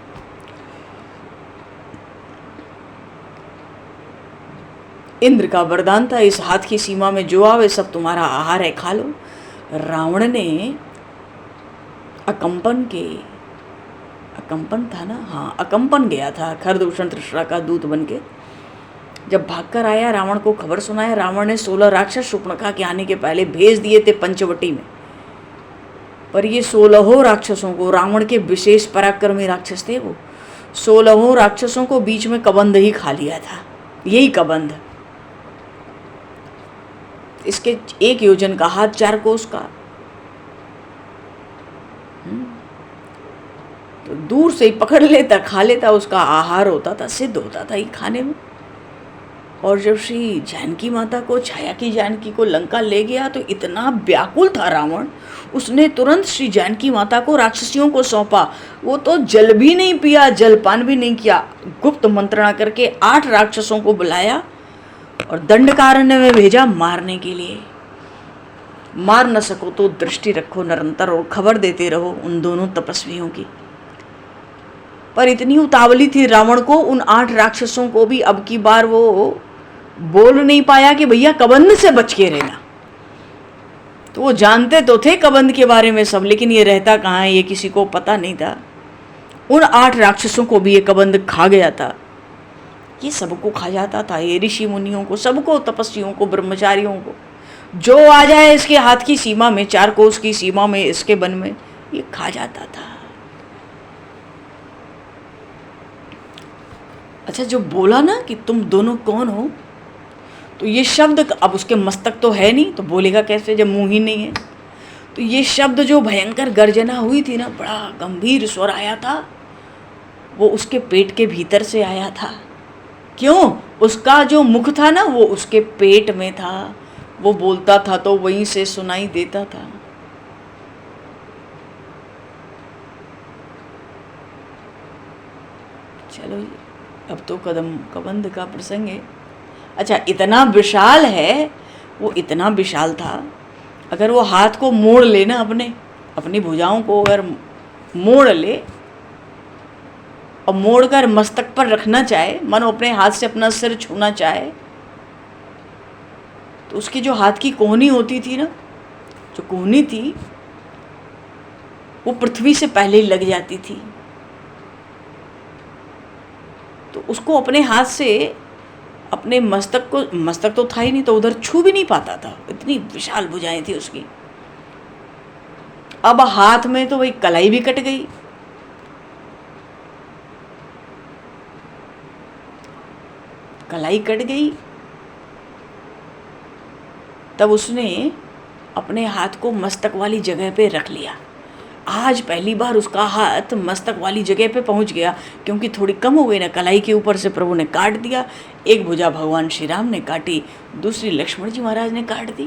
A: इंद्र का वरदान था, इस हाथ की सीमा में जो आवे सब तुम्हारा आहार है, खा लो। रावण ने अकंपन था ना, हाँ अकंपन गया था खरदूषण तृष्णा का दूत बन के। जब भागकर आया, रावण को खबर सुनाया। रावण ने 16 राक्षस शूर्पणखा के आने के पहले भेज दिए थे पंचवटी में, पर ये 16 राक्षसों को, रावण के विशेष पराक्रमी राक्षस थे वो, 16 राक्षसों को बीच में कबंध ही खा लिया था। यही कबंध, इसके 1 योजन का हाथ, 4 कोस का। तो दूर से ही पकड़ लेता, खा लेता, उसका आहार होता था, सिद्ध होता था ये खाने में। और जब श्री जानकी माता को, छाया की जानकी को लंका ले गया तो इतना व्याकुल था रावण, उसने तुरंत श्री जानकी माता को राक्षसियों को सौंपा। वो तो जल भी नहीं पिया, जलपान भी नहीं किया। गुप्त मंत्रणा करके 8 राक्षसों को बुलाया और दंडकारण्य में भेजा मारने के लिए। मार न सको तो दृष्टि रखो निरंतर और खबर देते रहो उन दोनों तपस्वियों की। पर इतनी उतावली थी रावण को, उन 8 राक्षसों को भी अब की बार वो बोल नहीं पाया कि भैया कबंध से बच के रहना। तो वो जानते तो थे कबंध के बारे में सब, लेकिन ये रहता कहाँ है ये किसी को पता नहीं था। उन 8 राक्षसों को भी ये कबंध खा गया था। ये सबको खा जाता था, ये ऋषि मुनियों को, सबको, तपस्वियों को, ब्रह्मचारियों को, जो आ जाए इसके हाथ की सीमा में, 4 कोस की सीमा में, इसके वन में, ये खा जाता था। अच्छा, जो बोला ना कि तुम दोनों कौन हो, तो ये शब्द, अब उसके मस्तक तो है नहीं तो बोलेगा कैसे जब मुंह ही नहीं है। तो ये शब्द जो भयंकर गर्जना हुई थी ना, बड़ा गंभीर स्वर आया था, वो उसके पेट के भीतर से आया था। क्यों? उसका जो मुख था ना वो उसके पेट में था, वो बोलता था तो वहीं से सुनाई देता था। चलो अब तो कबंध का प्रसंग है। अच्छा, इतना विशाल है वो, इतना विशाल था, अगर वो हाथ को मोड़ ले ना, अपनी भुजाओं को अगर मोड़ ले और मोड़ कर मस्तक पर रखना चाहे, मानो अपने हाथ से अपना सिर छूना चाहे, तो उसकी जो हाथ की कोहनी होती थी ना, जो कोहनी थी वो पृथ्वी से पहले ही लग जाती थी। तो उसको अपने हाथ से अपने मस्तक तो था ही नहीं, तो उधर छू भी नहीं पाता था, इतनी विशाल भुजाएं थी उसकी। अब हाथ में तो वही कलाई भी कट गई। कलाई कट गई, तब उसने अपने हाथ को मस्तक वाली जगह पे रख लिया। आज पहली बार उसका हाथ मस्तक वाली जगह पे पहुंच गया, क्योंकि थोड़ी कम हो गई ना, कलाई के ऊपर से प्रभु ने काट दिया। एक भुजा भगवान श्री राम ने काटी, दूसरी लक्ष्मण जी महाराज ने काट दी।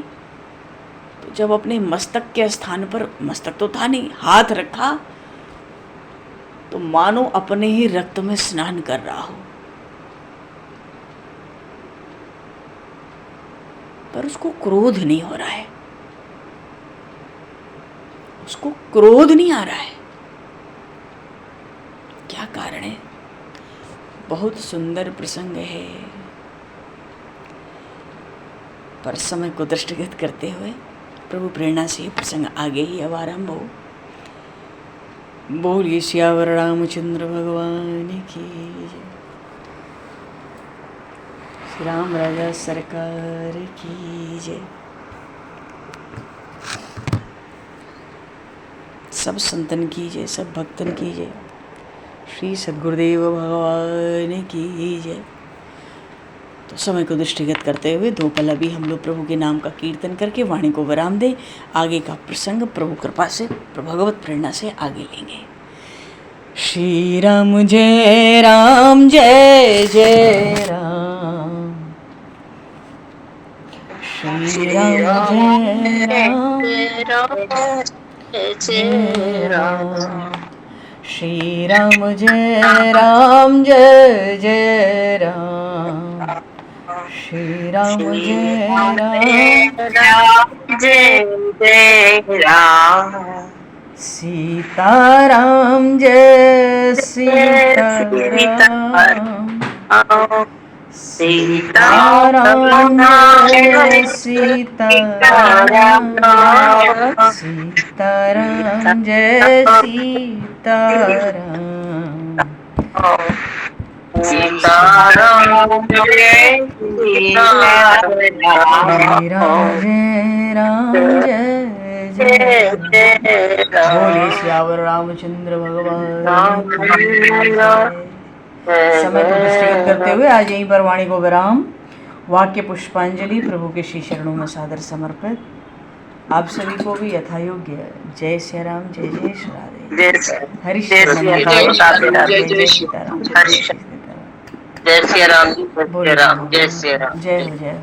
A: तो जब अपने मस्तक के स्थान पर, मस्तक तो था नहीं, हाथ रखा, तो मानो अपने ही रक्त में स्नान कर रहा हो। पर उसको क्रोध नहीं हो रहा है, उसको क्रोध नहीं आ रहा है। क्या कारण है? बहुत सुंदर प्रसंग है, पर समय को दृष्टिगत करते हुए प्रभु प्रेरणा से ये प्रसंग आगे ही अब आरंभ हो। बोलिए सियावर रामचंद्र भगवान की जय, श्री राम राजा सरकार की जय। सब संतन की जय, सब भक्तन की जय, श्री सद्गुरुदेव भगवान की जय। तो समय को दृष्टिगत करते हुए 2 पल अभी हम लोग प्रभु के नाम का कीर्तन करके वाणी को विराम दें। आगे का प्रसंग प्रभु कृपा से, भगवत प्रेरणा से आगे लेंगे। श्री राम जय राम, जय जय राम, श्री राम जय राम, जय राम, श्री राम जय राम, जय जय राम, श्री राम जय राम
B: जय जय राम
A: सीताराम जय सीताराम सीताराम जय सीताराम सीताराम जय सीताराम
B: सीताराम जय सीताराम
A: श्री राम जय राम जय जय बोले सियावर रामचंद्र भगवान की जय। समय को दृष्टिगत करते हुए आज यहीं पर वाणी को विराम। वाक्य पुष्पांजलि प्रभु के श्री चरणों में सादर समर्पित। आप सभी को भी यथा योग्य जय श्री राम, जय जय श्री राधे, हरि श्री राम, जय जय सीताराम, जय जय सीताराम,
B: जय श्री राम,
A: बोलिए
B: जय श्री राम, जय श्री राम।
A: जय हो जय हो।